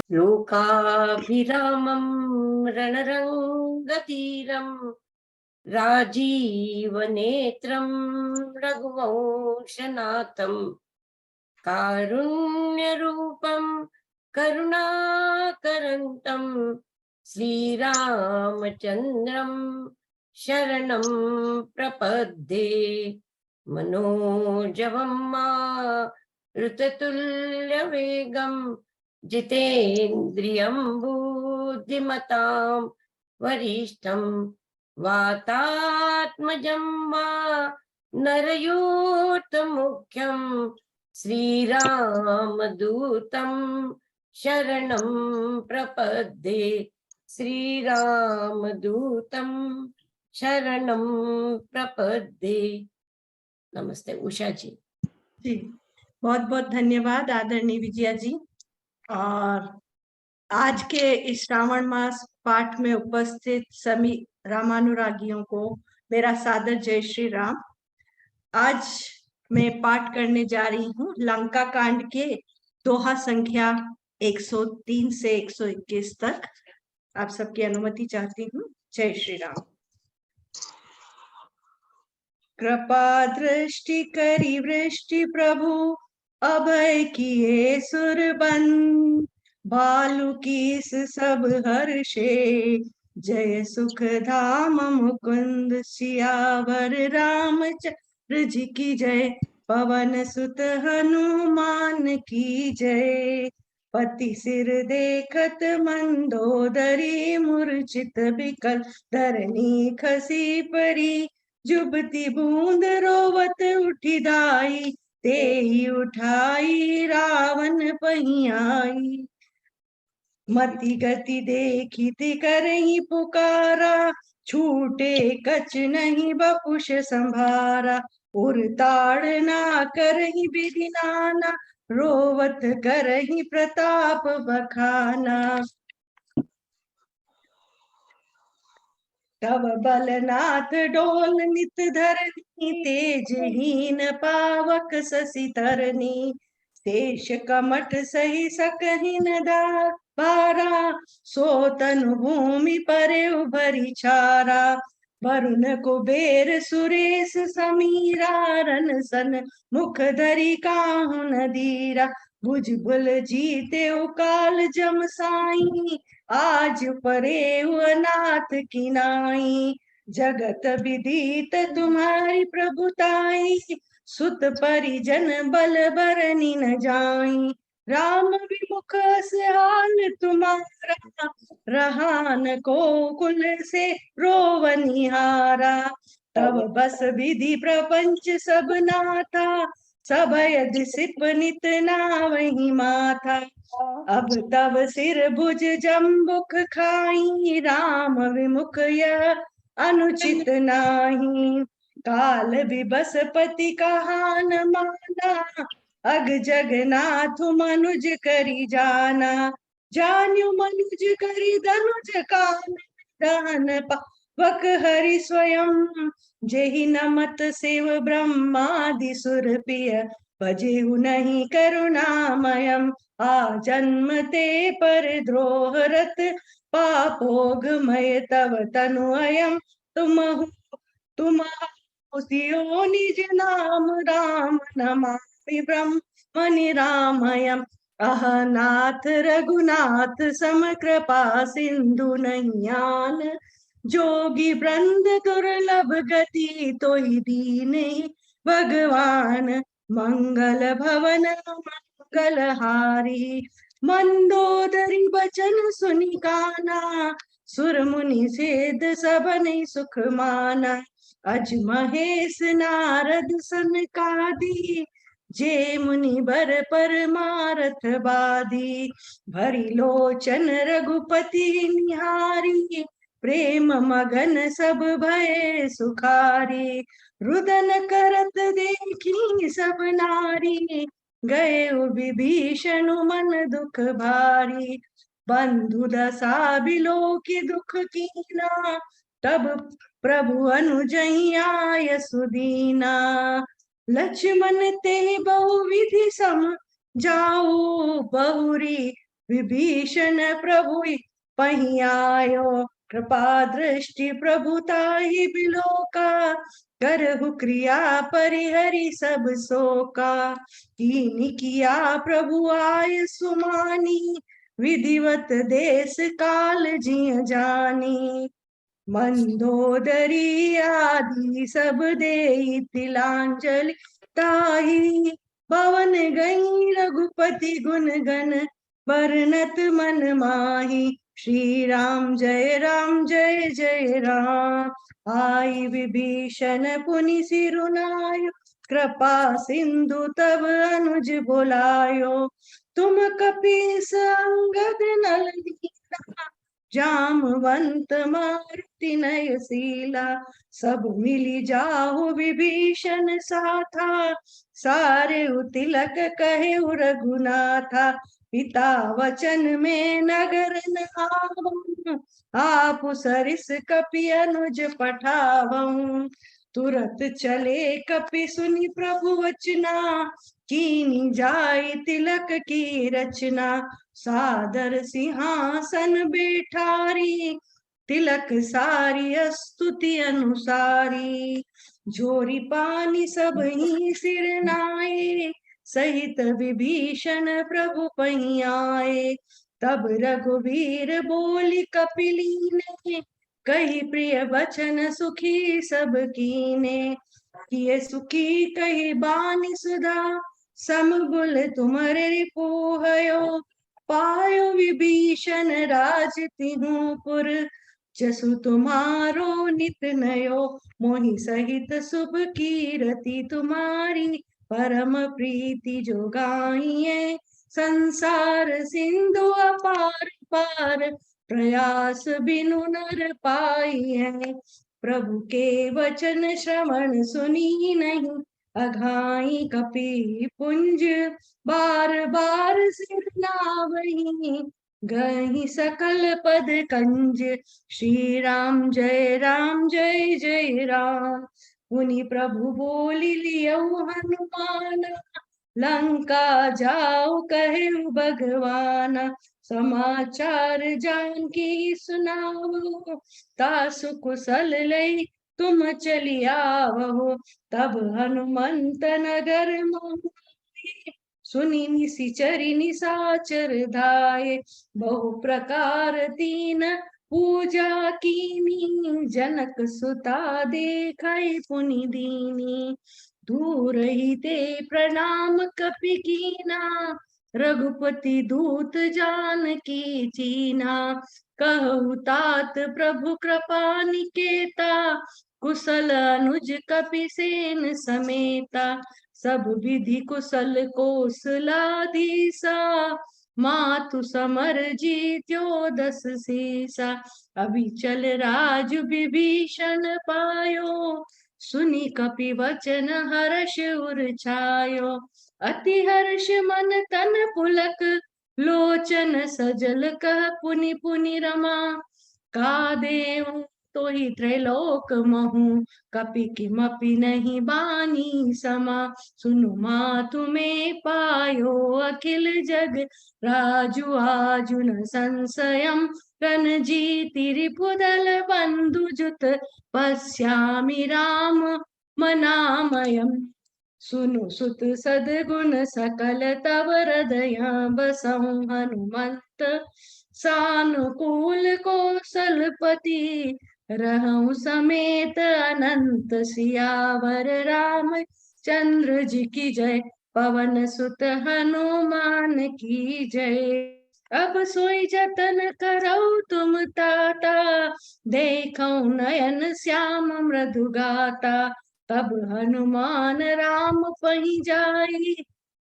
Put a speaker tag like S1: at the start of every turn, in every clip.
S1: लोकाभिरामं रणरङ्गधीरं राजीवनेत्रं रघुवंशनाथं कारुण्यरूपं करुणाकरन्तं श्रीरामचन्द्रं शरणं प्रपद्ये। मनोजवं मारुततुल्यवेगं जितेन्द्रियं बुद्धिमतां वरिष्ठं वातात्मजं वा नरयूथमुख्यं श्रीरामदूतं शरणं प्रपद्ये। श्रीरामदूतं शरणं प्रपद्ये। नमस्ते उषा जी।
S2: जी बहुत बहुत धन्यवाद आदरणीय विजया जी। और आज के इस श्रावण मास पाठ में उपस्थित सभी रामानुरागियों को मेरा सादर जय श्री राम। आज मैं पाठ करने जा रही हूँ लंका कांड के दोहा संख्या 103 से 121 तक। आप सबकी अनुमति चाहती हूँ। जय श्री राम। कृपा दृष्टि करी वृष्टि प्रभु अभय किए सुरबन बालू कीस सब हर्षे जय सुख धाम मुकुंद सियावर रामचंद्र जी की जय पवन सुत हनुमान की जय। पति सिर देखत मंदोदरी मूर्छित बिकल धरनी खसी परी जुबती बूंद रोवत उठी दाई तेई उठाई रावण पहियाई। मति गति देखी ति करही पुकारा छूटे कछ नहीं बपुष संभारा उरताड़ ना करही विधि नाना रोवत करही प्रताप बखाना। तब बलनाथ डोल नित धरनी तेजहीन पावक शशि तरनी शेष कमठ सही सकहिन धारा सो तनु भूमि परे उभरी छारा। वरुण कुबेर सुरेश समीरा रन सन मुख धरी काहू नदीरा भुज बुल जीते उकाल जम साई आज परे नाथ की नाई। जगत विदित तुम्हारी प्रभुताई सुत परिजन बल बरनी न जाई। राम विमुख हाल तुम्हारा रहा न को कुल से रोवनिहारा। तब बस विधि प्रपंच सब नाथा सब यदि सिप नित नावही माथा। अब तब सिर भुज जम्बुक खाई राम विमुख यह अनुचित नाही। काल विबस पति कहा न माना अग जगन्नाथ मनुज करी जाना। जान्यु मनुज करी धनुज कान दहन पावक हरि स्वयं जेहि नमत शिव ब्रह्मादि सुर प्रिय भजेहु नहीं करुणामयम। आ जन्मते पर द्रोहरत पापोगमय तव तनु अयम तुम निज नाम राम नमामि ब्रह्म निरामयम। अहनाथ रघुनाथ सम कृपा सिंधु नैयान जोगी वृंद दुर्लभ गति तोहि दीने भगवान। मंगल भवन मंगलहारी मंदोदरी बचन सुनि काना सुर मुनि सेद सबन सुख माना। अज महेश नारद सनकादि जे मुनि बर परमारथ बादी। भरी लोचन रघुपति निहारी प्रेम मगन सब भय सुखारी। रुदन करत देखी सब नारी गए विभीषण मन दुख भारी। बंधु दशा बिलो की दुख कीना तब प्रभु अनुजैया सुदीना। लक्ष्मण ते बहु विधि सम जाऊ बहुरी विभीषण प्रभु पही आयो, कृपा दृष्टि प्रभुताहि बिलोका, करहु क्रिया परिहरि सब शोका। कीनि किया प्रभु आय सुमानी, विधिवत देश काल जिय जानी। मंदोदरी आदि सब देई तिलांजलि ताहि, पवन गई रघुपति गुण गण बरनत मन माही। श्री राम जय जय राम। आई विभीषण पुनि सिरुनायो, कृपा सिंधु तब अनुज बोलायो। तुम कपीस अंगद नल नीला, जामवंत मारुति नय सीला। सब मिली जाहु विभीषण साथा, सारे तिलक कहे रघुनाथा। पिता वचन में नगर न आवऊं, आप सरिस कपि अनुज पठावऊं। तुरत चले कपि सुनि प्रभु वचना, कीनी जाय तिलक की रचना। सादर सिंहासन बैठारी, तिलक सारी स्तुति अनुसारी। जोरी पानी सब ही सिर नाए, सहित विभीषण प्रभु पही आए। तब रघुवीर बोली कपिलीने, कही प्रिय वचन सुखी सब कीने। किए सुखी कही बानी सुधा, समबुल तुमरे रिपुहयो। पायो विभीषण राज तिहु पुर, जसु तुम्हारो नित नयो। मोहि सहित शुभ कीरति तुम्हारी, परम प्रीति जो गाइए। संसार सिंधु अपार पार, प्रयास बिनु नर पाइए। प्रभु के वचन श्रवण सुनी नहीं, अघाई कपि पुंज बार बार सिर नावही। गही सकल पद कंज, श्री राम जय जय राम। मुनि प्रभु बोली लियऊ हनुमान, लंका जाओ कहे भगवान। समाचार जान की सुनाओ, तासु कुशल लई तुम चली आवो। तब हनुमंत नगर मोहि, सुनी निशिचरी निशाचर धाये। बहु प्रकार तीन पूजा कीनी, जनक सुता देखै पुनि दीनी। दूर ही ते प्रणाम कपि कीना, रघुपति दूत जान की चीना। कहु तात प्रभु कृपा निकेता, कुशल अनुज कपि सेन समेता। सब विधि कुशल कौशलाधीसा, मातु समर जीत्यो दस सीसा। अभी चल राजु विभीषण पायो, सुनी कपि वचन हर्ष उर छायो। अति हर्ष मन तन पुलक, लोचन सजल कह पुनि पुनि रमा। का देव तो ही त्रैलोक महु, कपि किमपि नहीं बानी समा। सुनु मातु में पायो अखिल जग, राजु आजु न संशयम्। रणजीति रिपुदल बंधु जुत, पश्यामि राम मनामयम्। सुनु सुत सद्गुण सकल तव हृदय बसहु। हनुमंत सानुकूल कौशलपति, रहु समेत अनंत सियावर। राम चंद्र जी की जय, पवन सुत हनुमान की जय। अब सोई जतन करौ तुम ताता, देखौ नयन श्याम मृदु गाता। तब हनुमान राम पही जाई,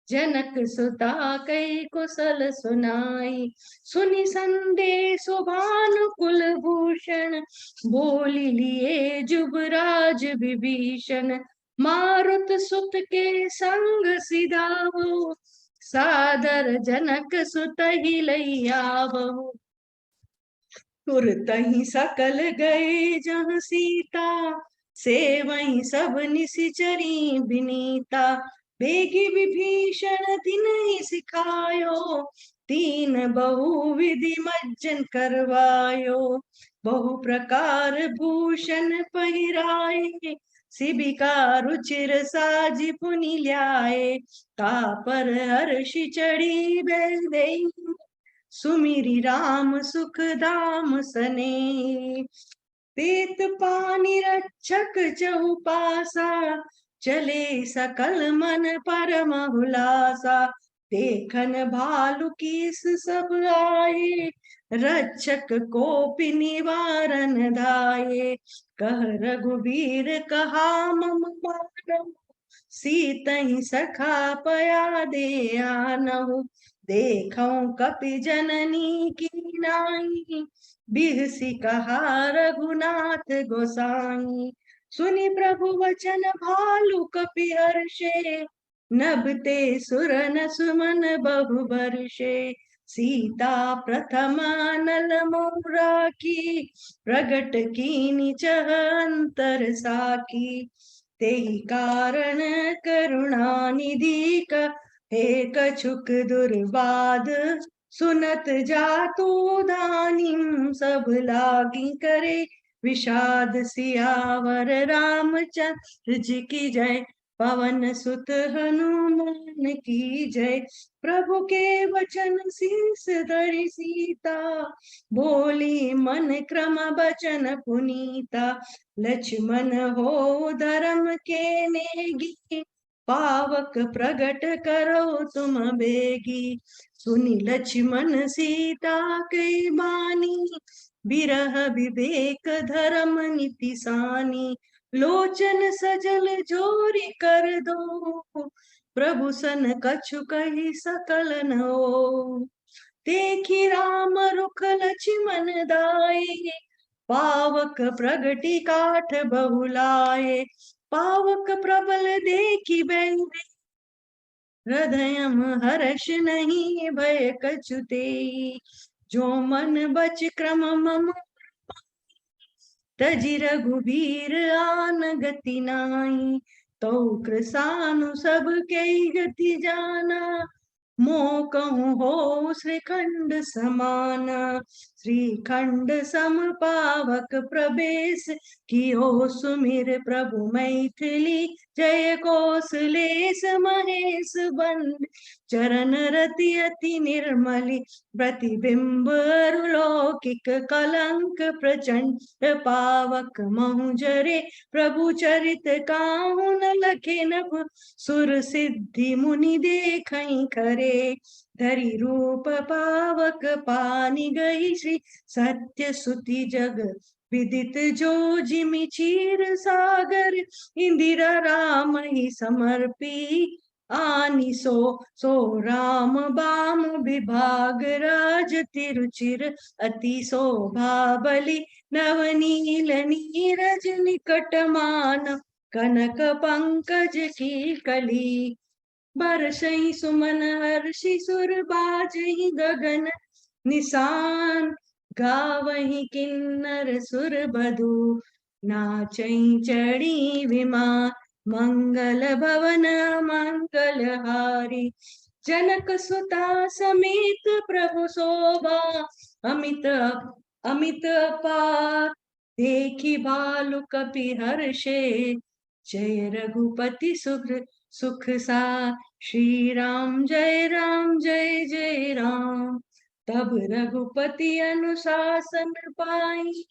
S2: जनक सुता कई कुशल सुनाई। सुनि संदेश भानुकुल भूषण, बोली लिए जुबराज विभीषण। मारुत सुत के संग सिधावो, सादर जनक सुत ही लई आवो। तुरत ही सकल गए जहाँ सीता, से वहीं सब निशिचरी बिनीता। बेगी विभीषण तिन्हि सिखायो, तीन बहुविधि मज्जन करवायो, बहु प्रकार भूषण पहिराए, शिबिका रुचिर साज पुनि ल्याए, तापर हर्षि चढ़ी बैल देई, सुमिरि राम सुख धाम सने। पीत पानी रक्षक चहुपासा, चले सकल मन परम हुलासा, देखन भालु कीस सब आए, रक्षक कोपि निवारन धाये, कह रघुबीर कहा मम मानहु, सीतहि सखा पया दे आनहु, देखऊं कपि जननी की नाई, बिहसी कहा रघुनाथ गोसाई। सुनि प्रभु वचन भालु कपि हर्षे, नभते सुर न सुमन बहु बर्षे, सीता प्रथम नल मोरा की, प्रगट कीनि चह अंतर साकी, तेहि कारण करुणा निधि का, हे कछुक दुर्बाद सुनत जातु दानिम, सब लागी करे विषाद, सियावर रामचंद्र जी की जय, पवन सुत हनुमान की जय। प्रभु के वचन शीस धरि सीता, बोली मन क्रम बचन पुनीता, लक्ष्मण हो धर्म के नेगी, पावक प्रगट करो तुम बेगी, सुनि लक्ष्मण सीता कई बानी, बिरह विवेक धर्म नीति सानी, लोचन सजल जोरी कर दो, प्रभु सन कछु कही सकल न हो, देखी राम रुख लक्ष्मण दाई, पावक प्रगति काठ बहुलाए, पावक प्रबल देखी बैल, हृदयम हर्ष नहीं भय कछुते, जो मन बच क्रम मम तजि रघुबीर आन गति नाई, तो कृसानु सब कई गति जाना, मोह कहूँ हो श्रीखंड समाना, श्रीखंड सम पावक प्रवेश, कियो सुमिर प्रभु मैथिली, जय कौशलेश महेश बंद, चरण रति अति निर्मली, प्रतिबिंब लौकिक कलंक प्रचंड, पावक महु जरे प्रभु चरित काहू न लखे नभ, सुर सिद्धि मुनि देखई खरे, धरि रूप पावक पानी गई, श्री सत्य सुति जग विदित जो, जिमि क्षीर सागर इंदिरा राम ही समर्पी, आनी सो राम बाम विभाग, राज तिरुचिर अति शोभा बलि, नवनील नीरज निकट मान, कनक पंकज की कली, बरसई सुमन हर्षि सुर बाजहि गगन निशान, गावहि किन्नर सुर बधु, नाचई चढ़ी विमान, मंगल भवन मंगल हारी, जनक सुता समेत प्रभु शोभा, अमित अमित अपार, देखी भालु कपि हर्षे, जय रघुपति सुख सा, श्री राम जय जय राम, तब रघुपति अनुशासन पाई,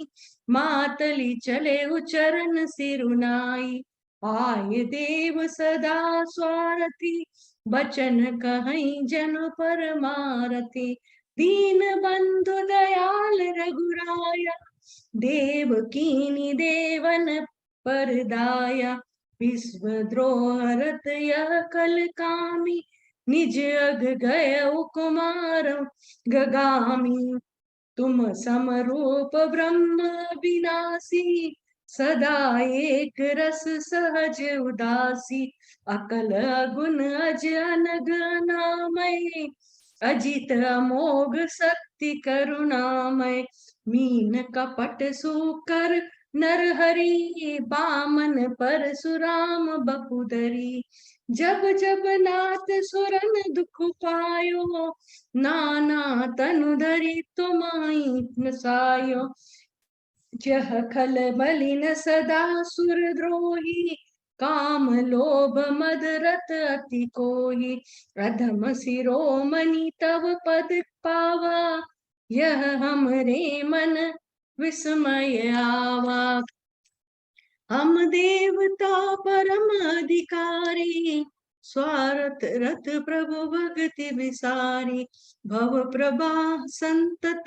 S2: मातली चले उचरण सिरुनाई, आय देव सदा स्वारथी, बचन कहीं जन परमारथी, दीन बंधु दयाल रघुराया, देव कीनी देवन परदाया, विश्व द्रोहरत यह कल कामी, निज अग गय कुमार गगामी, तुम समरूप ब्रह्म विनाशी, सदा एक रस सहज उदासी, अकल गुण अज अनग नामय, अजित अमोघ शक्ति करुणामय, मीन कपट सूकर नर हरि, बामन परशुराम बपुधरी, जब जब नाथ सुरन दुख पायो, नाना तनु धरि तुमाई नसायो। जह खल मलिन सदा सुर द्रोही, काम लोभ मद रत अति कोही। अधम शिरोमणि तव पद पावा, यह हमरे मन विस्मय आवा। हम देवता परम अधिकारी, स्वार्थ रत प्रभु भक्ति विसारी। भव प्रवाह संतत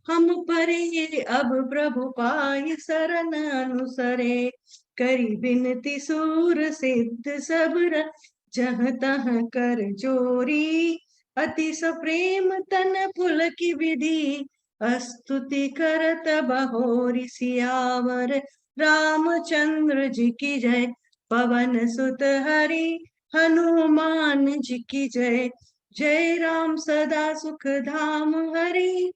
S2: हम परे, अब प्रभु पाय शरण अनुसरे। करी बिनती सूर सिद्ध सबर, जह तह कर जोरी। अति सप्रेम तन पुल की विधि, स्तुति करत बहोरी। सियावर रामचंद्र जी की जय, पवन सुत हरि हनुमान जी की जय। जय राम सदा सुख धाम हरि,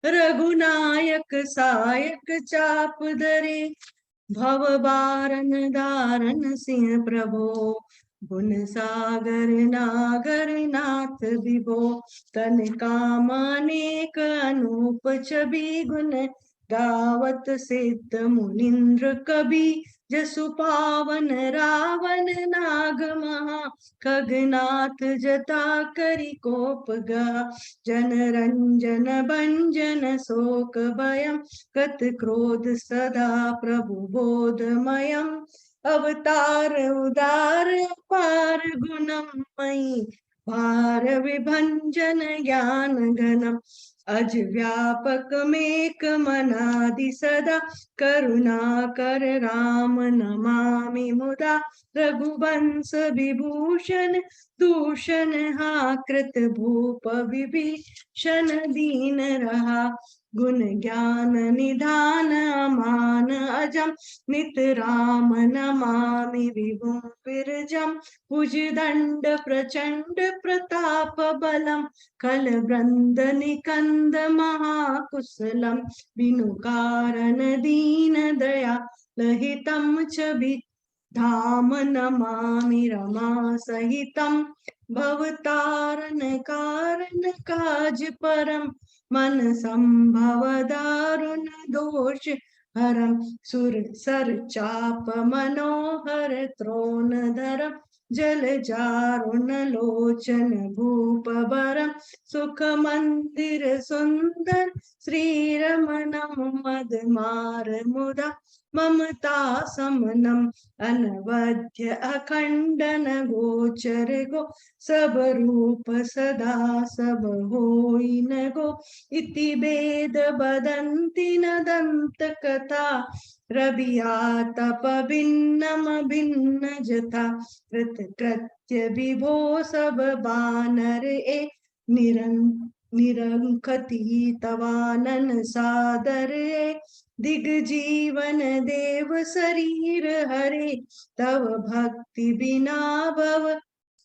S2: रघुनायक सायक चाप धरे। भव बारन दारन सिंह प्रभो, गुण सागर नागर नाथ विभो। तन कामानेक अनूप छवि, गुण गावत सिद्ध मुनीन्द्र कवि। जसु पावन रावण नाग महा, खगनाथ जटा करि कोप गा। जन रंजन भंजन शोक भयम, कत क्रोध सदा प्रभु बोधमयम्। अवतार उदार पार गुणमयी, भार विभंजन ज्ञान घनम। अज व्यापक मेक मनादि सदा, करुणा कर राम नमामि मुदा। रघुवंश विभूषण दूषण हा, कृत भूप विभीषण दीन रहा। गुण ज्ञान निधान अमान अजम, नित राम नमामि विभुम विरजम। भुजदंड प्रचंड प्रताप बलम, खल वृंद निकंद महाकुशलम। बिनु कारण दीन दया लहितम छवि, धाम नमामि रमा सहितम। भवतारण कारण काज परम, मन संभव दारुण दोष हरम। सुर सर चाप मनोहर त्रोण धरम, जल जारुण लोचन भूप बरम। सुख मंदिर सुंदर श्री रमणम, मद मार मुदा ममता समनम। अनवध्य अखंडन गोचर गो, सब रूप सदा सब होई न गो। इति वेद बदंती न दंत कथा, रवियातप भिन्नम भिन्न जथा। कृत कृत्य विभो सब बानर ए, निरंकती तवानन सादर ए। दिग्जीवन देव शरीर हरे, तव भक्ति बिना भव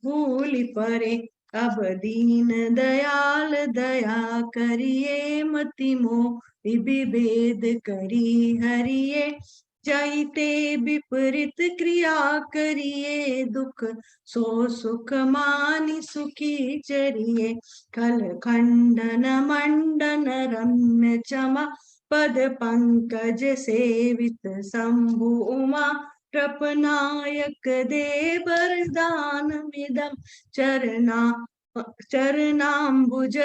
S2: भूलि परे। अब दीन दयाल दया करिए, मति मोहि विभेद करी हरिये। जाइते विपरीत क्रिया करिए, दुख सो सुख मानि सुखी चरिए। खल खंडन मंडन रम्य चमा, पद पंकज सेवित शंभु उमा। कृपनायक दे वरदान मिदम, चरणाम्बुज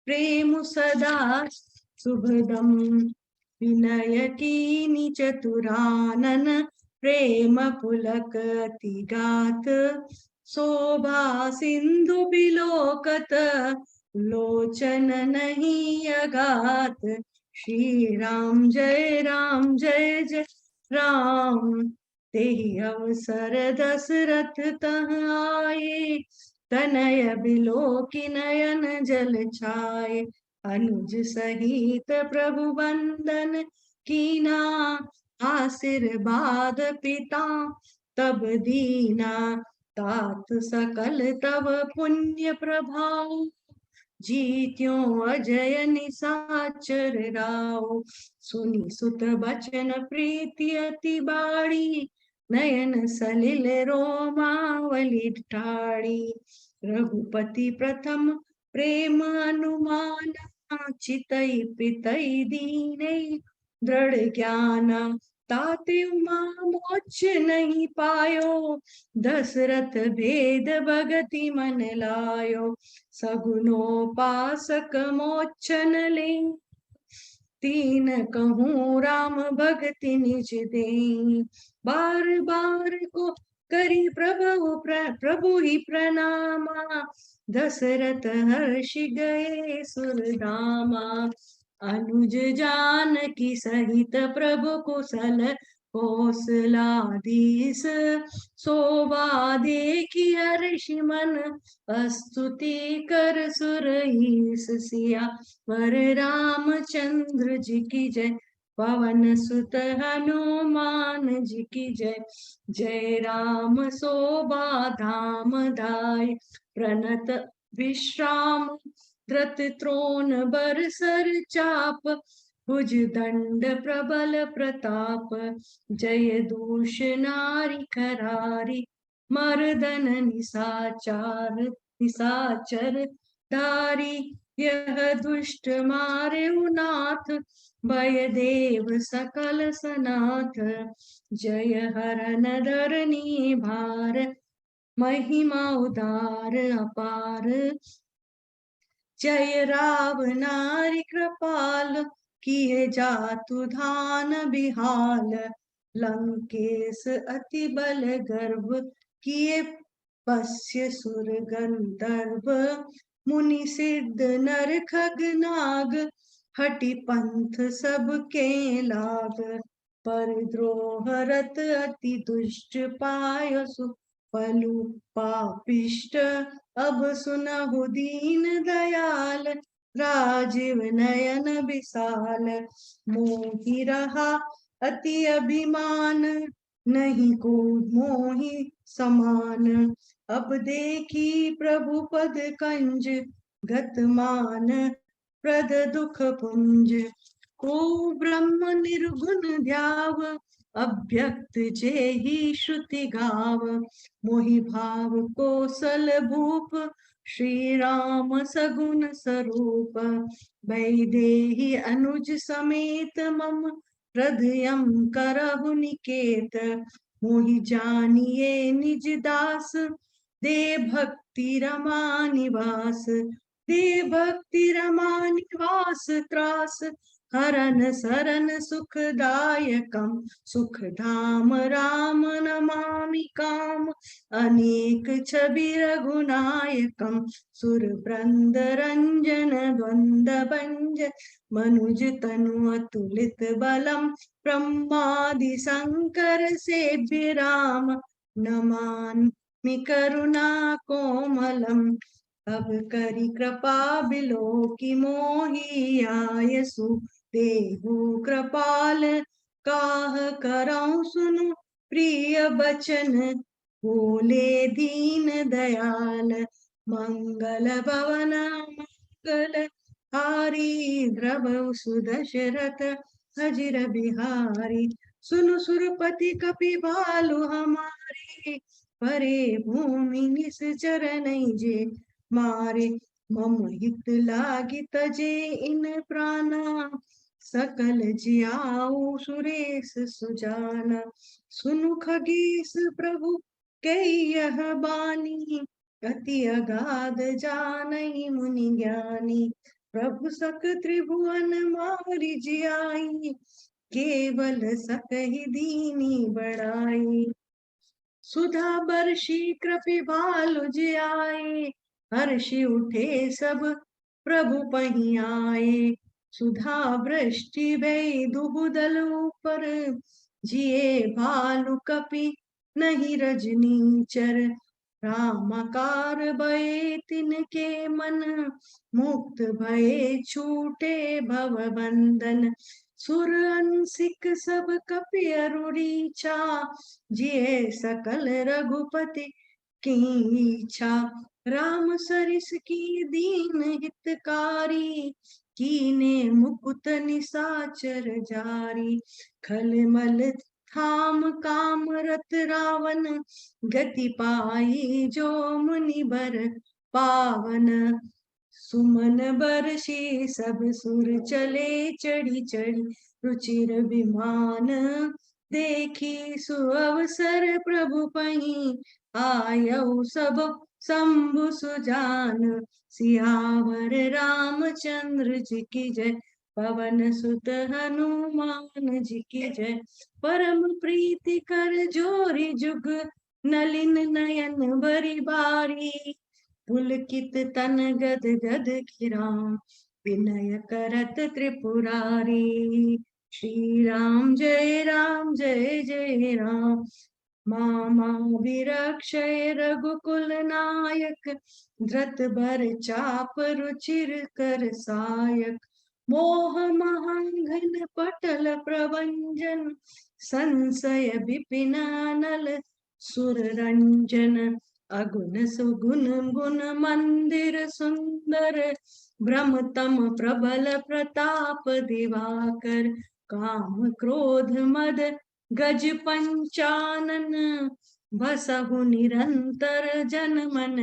S2: प्रेम सदा सुभदम। विनय कीनि चतुरानन, प्रेम पुलक अति गात। शोभा सिंधु बिलोकत, लोचन नहीं अगात। श्री राम जय जय राम, तेहि अवसर दशरथ तह आए। तनय बिलोकि नयन जल छाए, अनुज सहित प्रभु बंदन कीना। आशीर्वाद पिता तब दीना, तात सकल तब पुण्य प्रभाव। जीत्यों अजय निशाचर राव, सुनि सुत बचन प्रीति अति बाड़ी। नयन सलिल रोमावली ठाड़ी। रघुपति प्रथम प्रेम अनुमान, चितई पितई दीनै दृढ़ ज्ञान। ताते उमा मोक्ष नहीं पायो, दशरथ भेद भगति मन लायो। सगुनोपासक मोक्षन ले, तीन कहूँ राम भगति निज देई। बार बार को करी प्रभु ही प्रणामा, दशरथ हर्षि गए सुरधामा। अनुज जानकी सहित प्रभु कुशल कौशलाधीश, शोभा देखी हर्षि मन स्तुति कर सुरईस। सिया वर रामचंद्र जी की जय, पवन सुत हनुमान जी की जय। जय राम शोभा धाम धाय, प्रणत विश्राम धृत त्रोण बरसर चाप। भुज दंड प्रबल प्रताप, जय दूष नारी करारी। मर्दन निशाचर धारी, यह दुष्ट मारे नाथ। भय देव सकल सनाथ, जय हरन धरनी भार। महिमा उदार अपार, जय रावणारि कृपाल। किए जातु धान बिहाल, लंकेश अति बल गर्भ। किए पश्य सुर गंधर्व, मुनि सिद्ध नर खग नाग। हटि पंथ सबके लाग, पर द्रोह रत अति दुष्ट पायसु। पलु पापिष्ट अब सुनहु दीन दयाल, राजीव नयन विशाल। मोहि रहा अति अभिमान, नहीं को मोहि समान। अब देखी प्रभु पद कंज, गतमान प्रद दुख पुंज। को ब्रह्म निर्गुण ध्याव, अव्यक्त जेहि श्रुति गाव। मोहि भाव कौशल भूप, श्री राम सगुन स्वरूप। वैदेही अनुज समेत मम, हृदयम करहु निकेत। मोहि जानिए निज दास, दे भक्ति रमा निवास। दे भक्ति रमा निवास त्रास, हरन सरन सुखदायकम। सुख धाम राम नमामि काम, अनेक छवि रघुनायकम। सुर वृंद रंजन द्वंद भंजन, मनुज तनु अतुलित बलम। ब्रह्मादि शंकर सेव्य राम, नमामि करुणा कोमलम। अब करी कृपा बिलो की मोहि आयसु। देहु कृपाल काह करऊं सुनु, प्रिय बचन बोले दीन दयाल। मंगल भवन मंगल हारी, द्रवहु सुदशरथ अजिर बिहारी। सुनु सुरपति कपि बालु हमारे, परे भूमि निश्चर जे मारे। मम हित लागी तजे इन प्राणा, सकल जियाऊ सुरेश सुजाना। सुनु खगेश प्रभु कई यह बानी, अति अगाध जानई मुनि ज्ञानी। प्रभु सक त्रिभुवन मारि जियाई, केवल सकहि दीनी बड़ाई। सुधा बरषि कृपि भालु जियाए, हर्षि उठे सब प्रभु पहियाए। सुधा वृष्टि भई दुहुदल ऊपर, जिए भालु कपि नहीं रजनीचर। रामाकार भये तिनके मन, मुक्त भये छूटे भव बंधन। सुर अंसिक सब कपि अरुरीछा, जिए सकल रघुपति की इच्छा। राम सरिस की दीन हितकारी, कीने मुकुत निशाचर जारी। खल मल थाम काम रत रावण, गति पाई जो मुनि बर पावन। सुमन बरसी सब सुर चले, चढ़ी चढ़ी रुचिर विमान। देखी सुअवसर प्रभु पही, आयऊ सब शंभु सुजान। सियावर रामचंद्र जी की जय, पवन सुत हनुमान जी की जय। परम प्रीति कर जोरी जुग, नलिन नयन बरी बारी। पुलकित तन गद गद गिराम, विनय करत त्रिपुरारी। श्री राम जय जय राम, मामा विरक्षय रघुकुल नायक। धृत भर चाप रुचिर कर सायक, मोह महाघन पटल प्रभंजन। संशय विपिन नल सुर रंजन। अगुन सुगुन गुण मंदिर सुंदर, ब्रह्मतम प्रबल प्रताप दिवाकर। काम क्रोध मद गज पंचानन, बसहु निरंतर जन मन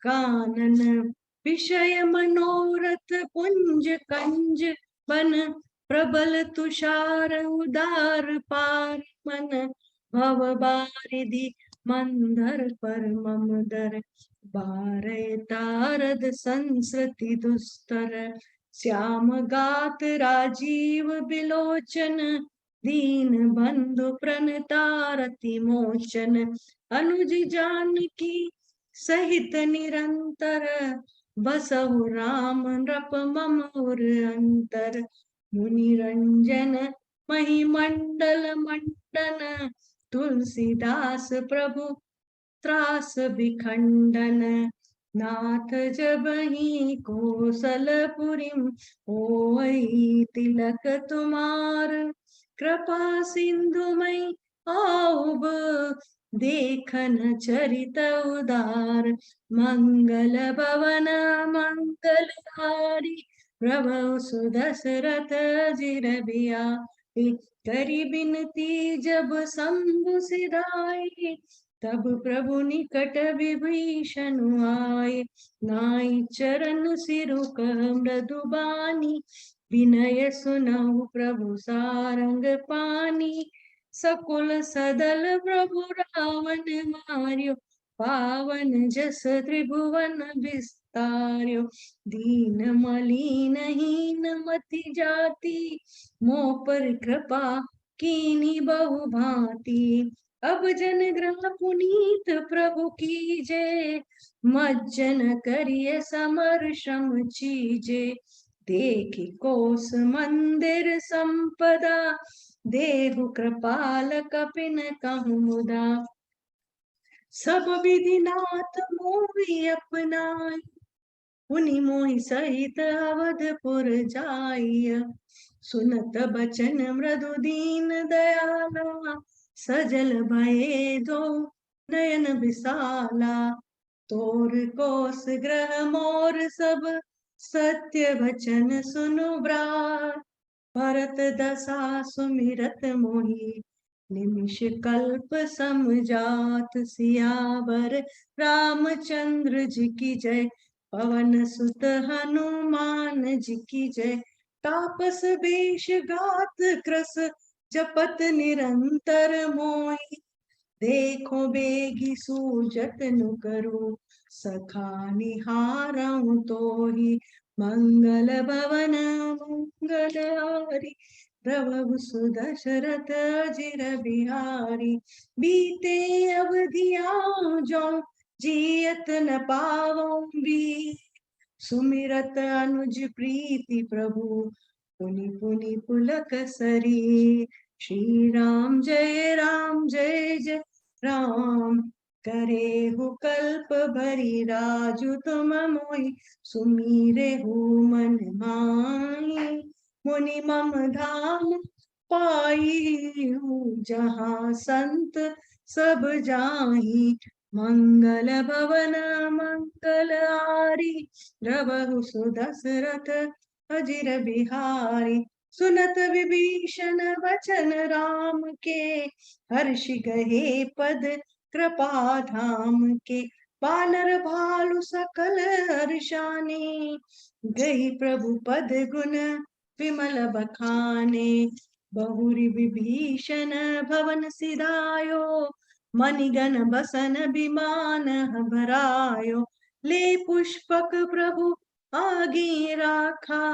S2: कानन। विषय मनोरथ पुंज कंज बन, प्रबल तुषार उदार पार मन। भव बारिधि मंदर पर ममदर, बारय तारद संस्कृति दुस्तर। श्याम गात राजीव बिलोचन, दीन बंधु प्रणतारति मोचन। अनुज जानकी सहित निरंतर, बसहु राम नृप ममोर अंतर। मुनि रंजन महिमंडल मंडन, तुलसीदास प्रभु त्रास विखंडन। नाथ जबहि कौशलपुरी, होई तिलक तुम्हार। कृपा सिंधु मई आउब, देखन चरित उदार। मंगल भवन मंगलहारी, प्रभु सुदशरथ जिर बियारी। करी बिनती जब शंभु सिधाई, तब प्रभु निकट विभीषण आए। नाई चरण सिरु कह मृदु बानी, विनय सुनहु प्रभु सारंग पानी। सकुल सदल प्रभु रावण मार्यो, पावन जस त्रिभुवन विस्तार्यो। दीन मलिन हीन मति जाति, मोह पर कृपा कीनी बहु भांति। अब जन ग्रह पुनीत प्रभु की जय, मज्जन करिय समर श्रम चीजे। देखी कोस मंदिर संपदा, देहु कृपाल कपिन कहु मुदा। सब विधि नाथ मोहि अपनाई, पुनि मोहि सहित अवधपुर जाइय। सुनत बचन मृदु दीन दयाला, सजल भये दो नयन विशाला। तोर कोस ग्रह मोर सब, सत्य वचन सुनु ब्रार। भरत दशा सुमिरत मोहि, निमिष कल्प समझात। सियावर रामचंद्र जी की जय, पवन सुत हनुमान जी की जय। तापस वेश गात कृस, जपत निरंतर मोहि। देखो बेगी सूजत नु करो, सखा निहारऊ तोहि। मंगल भवन मंगलहारी, प्रभु सुदशरथ जिर बिहारी। बीते अवधियाँ जो, जियत न पावों भी। सुमिरत अनुज प्रीति प्रभु, पुनि पुनि पुलक सरी। श्री राम जय जय राम, करे हो कल्प भरी राजु तुम मोहि। सुमीरे हो मन माही, मुनि मम धाम पाई हूँ। जहाँ संत सब जाहि, मंगल भवन मंगलहारी। प्रभु सुदशरथ अजिर बिहारी। सुनत विभीषण वचन राम के, हर्ष गहे पद कृपा धाम के। वानर भालु सकल हर्षाने, गई प्रभु पद गुण विमल बखाने। बहुरी विभीषण भवन सिधायो, मणिगण बसन विमान भरायो। ले पुष्पक प्रभु आगे राखा,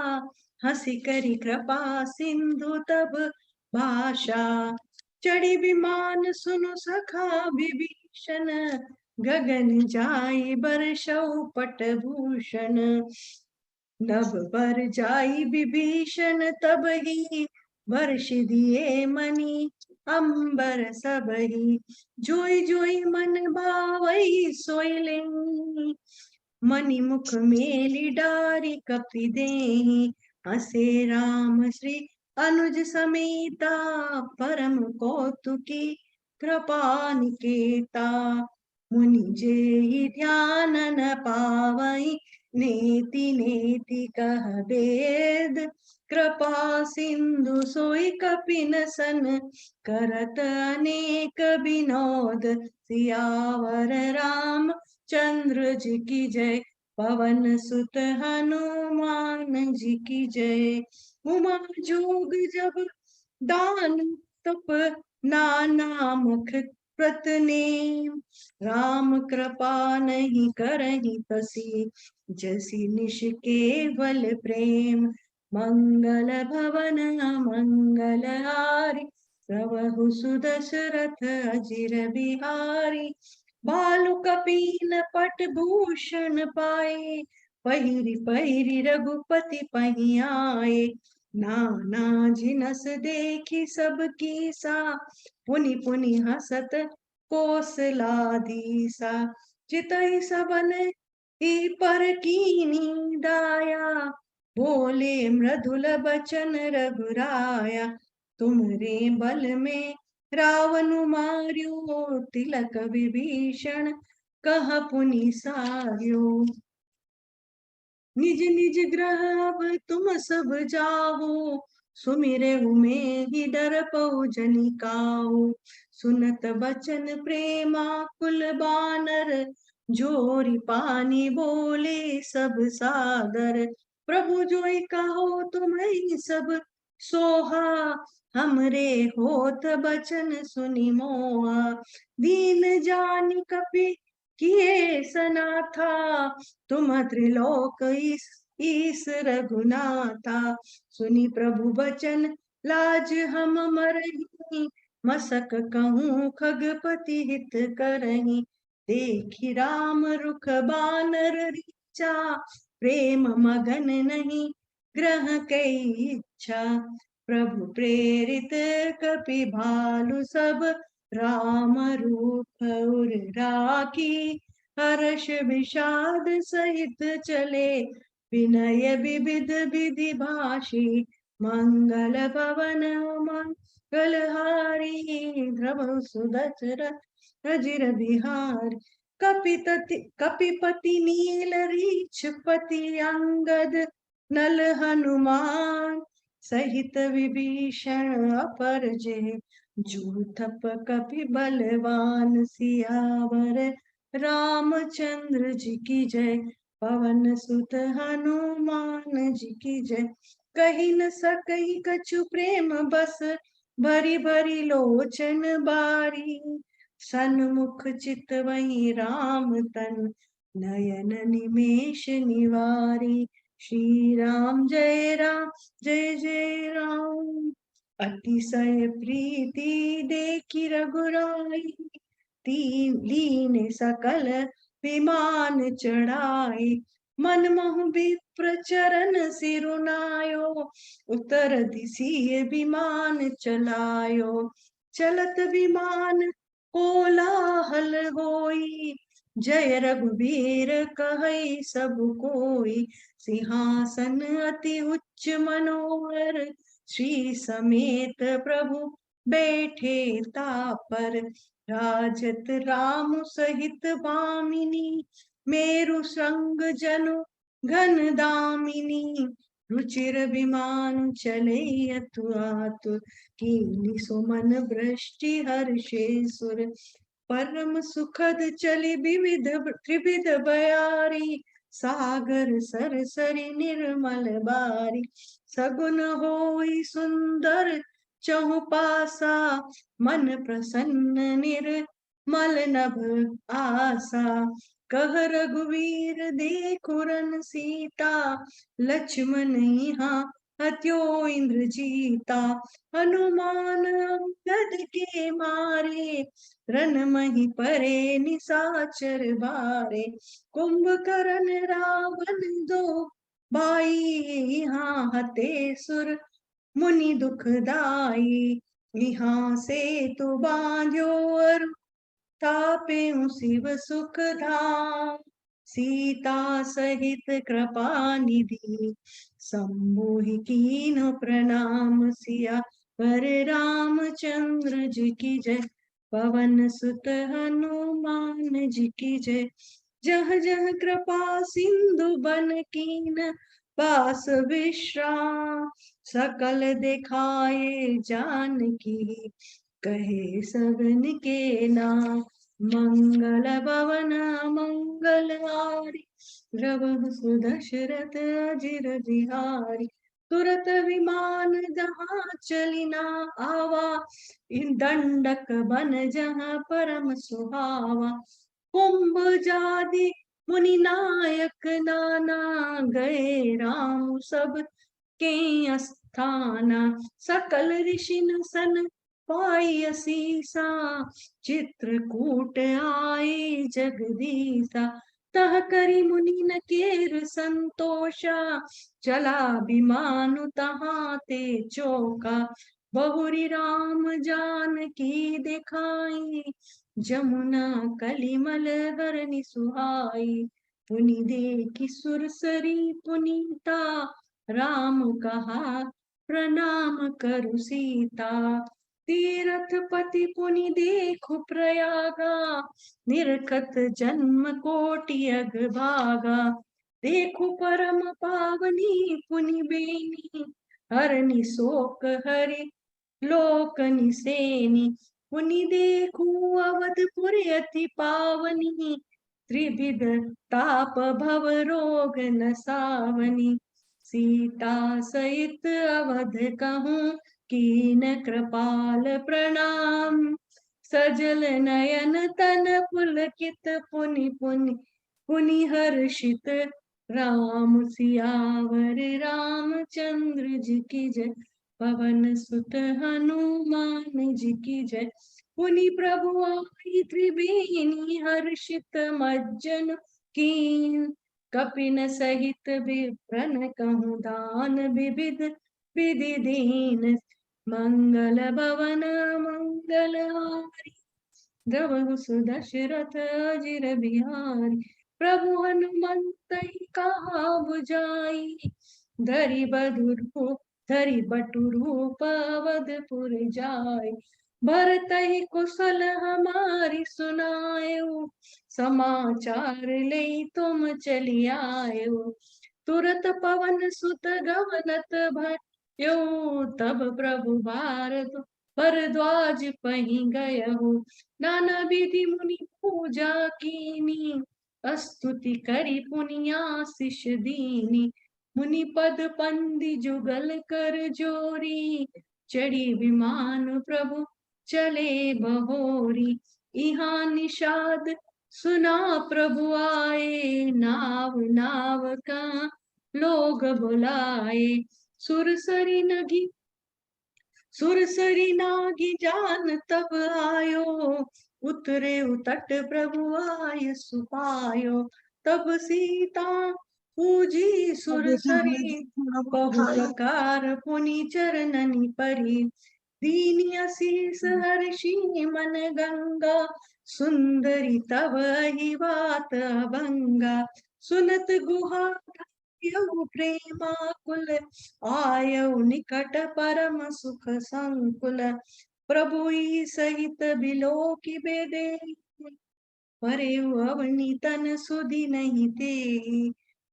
S2: हंसी करी कृपा सिंधु तब भाषा। चढ़ी विमान सुनु सखा विभीषण, गगन जाई बरसौ पट भूषण। नभ पर जाई विभीषण तब ही, वर्ष दिए मणि अंबर सबही। जोई जोई मन भावई सोई लेई, मणि मुख मेली डारी कपि देहि। हसे राम श्री अनुज समेता, परम कौतुकी कृपा निकेता। मुनि जेहि ध्यान न पावई, नेति नेति कह वेद। कृपा सिंधु सोई कपि सन, करत अनेक विनोद। सियावर राम चंद्र जी की जय, पवन सुत हनुमान जी की जय। उमा जोग जब दान तप, नाना मुख प्रत नेम। राम कृपा नहीं करही तसी, जसी निश केवल प्रेम। मंगल भवन मंगल हारी, प्रभु सुदशरथ अजिर बिहारी। भालु कपीन पट भूषण पाए, पहिरी पहिरी रघुपति पही आए। नाना जिनस देखी सब कीसा, पुनि पुनि हसत कोसलाधीसा। चितहि सबन ही पर कीनी दाया, बोले मृदुल बचन रघुराया। तुमरे बल में रावण मार्यो, तिलक विभीषण कह पुनि सार्यो। निज निज ग्रह अब तुम सब जाओ, सुमिरे में ही डर पौ जनिकाओ। सुनत बचन प्रेमा कुल बानर, जोरी पानी बोले सब सादर। प्रभु जोई कहो तुम्हें सब सोहा, हमरे होत बचन सुनि मोहा। दीन जानि कपि किए सनाथा, तुम त्रिलोक ईस रघुनाथा। सुनि प्रभु बचन लाज हम मरही, मसक कहूँ खगपति हित करही। देखी राम रुख बानर रीचा, प्रेम मगन नहीं ग्रह कई इच्छा। प्रभु प्रेरित कपि भालु सब, राम रूप उर राखी। हर्ष विषाद सहित चले, विनय विविध विधि भाषी। मंगल भवन मंगलहारी, ध्रुव सुदशरथ अजिर बिहार। कपिपति नील रीछ पति अंगद, नल हनुमान सहित विभीषण अपर जय। जूथप कपि बलवान सियावर, रामचंद्र जी की जय। पवन सुत हनुमान जी की जय। कही न सकही कछु प्रेम बस, भरी भरी लोचन बारी। सन्मुख चित वही राम तन, नयन निमेष निवारी। श्री राम जय राम जय जय राम। अतिशय प्रीति देखी रघुराई, लीने सकल विमान चढ़ाई। मन महु विप्र चरण सिरुनायो, उतर दिसी विमान चलायो। चलत विमान कोलाहल होई, जय रघुवीर कहई सब कोई। सिंहासन अति उच्च मनोहर, श्री समेत प्रभु बैठे तापर। राजत राम सहित भामिनी, मेरु संग जनु घन दामिनी। रुचिर विमान चले अतुआतुर कीली सुमन वृष्टि हर्षे सुर परम सुखद चली विविध त्रिविध बयारी सागर सरसरी निर्मल बारी सगुन होई सुंदर चहुपासा मन प्रसन्न निर्मल नभ आसा कह रघुवीर देखुरन सीता लक्ष्मण यहाँ हत्यो इंद्र जीता हनुमान अंगद के मारे रन मही परे निसाचर बारे कुंभकर्ण रावण दो भाई यहाँ हते सुर मुनि दुखदाई यहाँ से तो बांध्यो अरु तापे शिव सुख धाम सीता सहित कृपा निधि सम्मोहि कीन्ह प्रणाम सिया पर रामचंद्र जी की जय पवन सुत हनुमान जी की जय जह जह कृपा सिंधु बन कीन पास विश्राम सकल दिखाए जानकी कहे सगन के नाम मंगल भवन मंगल हारी द्रवहु सुदशरथ अजिर बिहारी तुरत विमान जहाँ चलिना आवा इन दंडक बन जहाँ परम सुहावा कुंभ जादि मुनि नायक नाना गए राम सब के अस्थाना सकल ऋषि सन पाई असीसा चित्रकूट आए जगदीसा तह करी मुनि न केर संतोषा चला विमानु तहाँ ते चौका बहुरी राम जान की दिखाई जमुना कलिमल बरनि सुहाई पुनि देखी सुरसरी पुनीता राम कहा प्रणाम करु सीता तीरथ पति पुनि देखु प्रयागा निरखत जन्म कोटि अग भागा देखु परम पावनी पुनि बेनी हरनि शोक हरि लोक निसेनी पुनि देखु अवधपुर अति पावनी त्रिविध ताप भव रोग न सावनी सीता सहित अवध कहूँ कीन कृपाल प्रणाम सजल नयन तन पुलकित पुनि पुनि पुनि हर्षित राम सियावर रामचंद्र जी की जय पवन सुत हनुमान जी की जय पुनि प्रभु आई त्रिवेणी हर्षित मज्जन कीन कपिन सहित विप्रन कहूँ दान विविध विधि दीन मंगल भवन मंगल हारी द्रवहु सुदशरथ अजिर बिहारी प्रभु हनुमंत कहा बुझाई धरि बधुर धरि बटुरूप अवधपुर जाय भरत ही कुशल हमारी सुनायो समाचार ले तुम चली आयो तुरत पवन सुत गवनत भयो तब प्रभु भारत भरद्वाज पही गयहु नाना विधि मुनि पूजा कीनी स्तुति करी पुनि आशीष दीनी मुनि पद पंदी जुगल कर जोरी चढ़ी विमान प्रभु चले बहोरी इहाँ निषाद सुना प्रभु आए नाव नाव का लोग बुलाए सुरसरी नागी जान तब आयो उतरे उतट प्रभु आय सुपायो तब सीता पूजी सुरसरी बहु प्रकार पुनि चरणनि परी दीनी असीस हर्षि मन गंगा सुंदरी तब अहि बात अभंगा सुनत गुहा प्रेमाकुल आयु निकट परम सुख संकुल प्रभु सहित बिलो की बेदे परे अवनी तन सुधि नहीं ते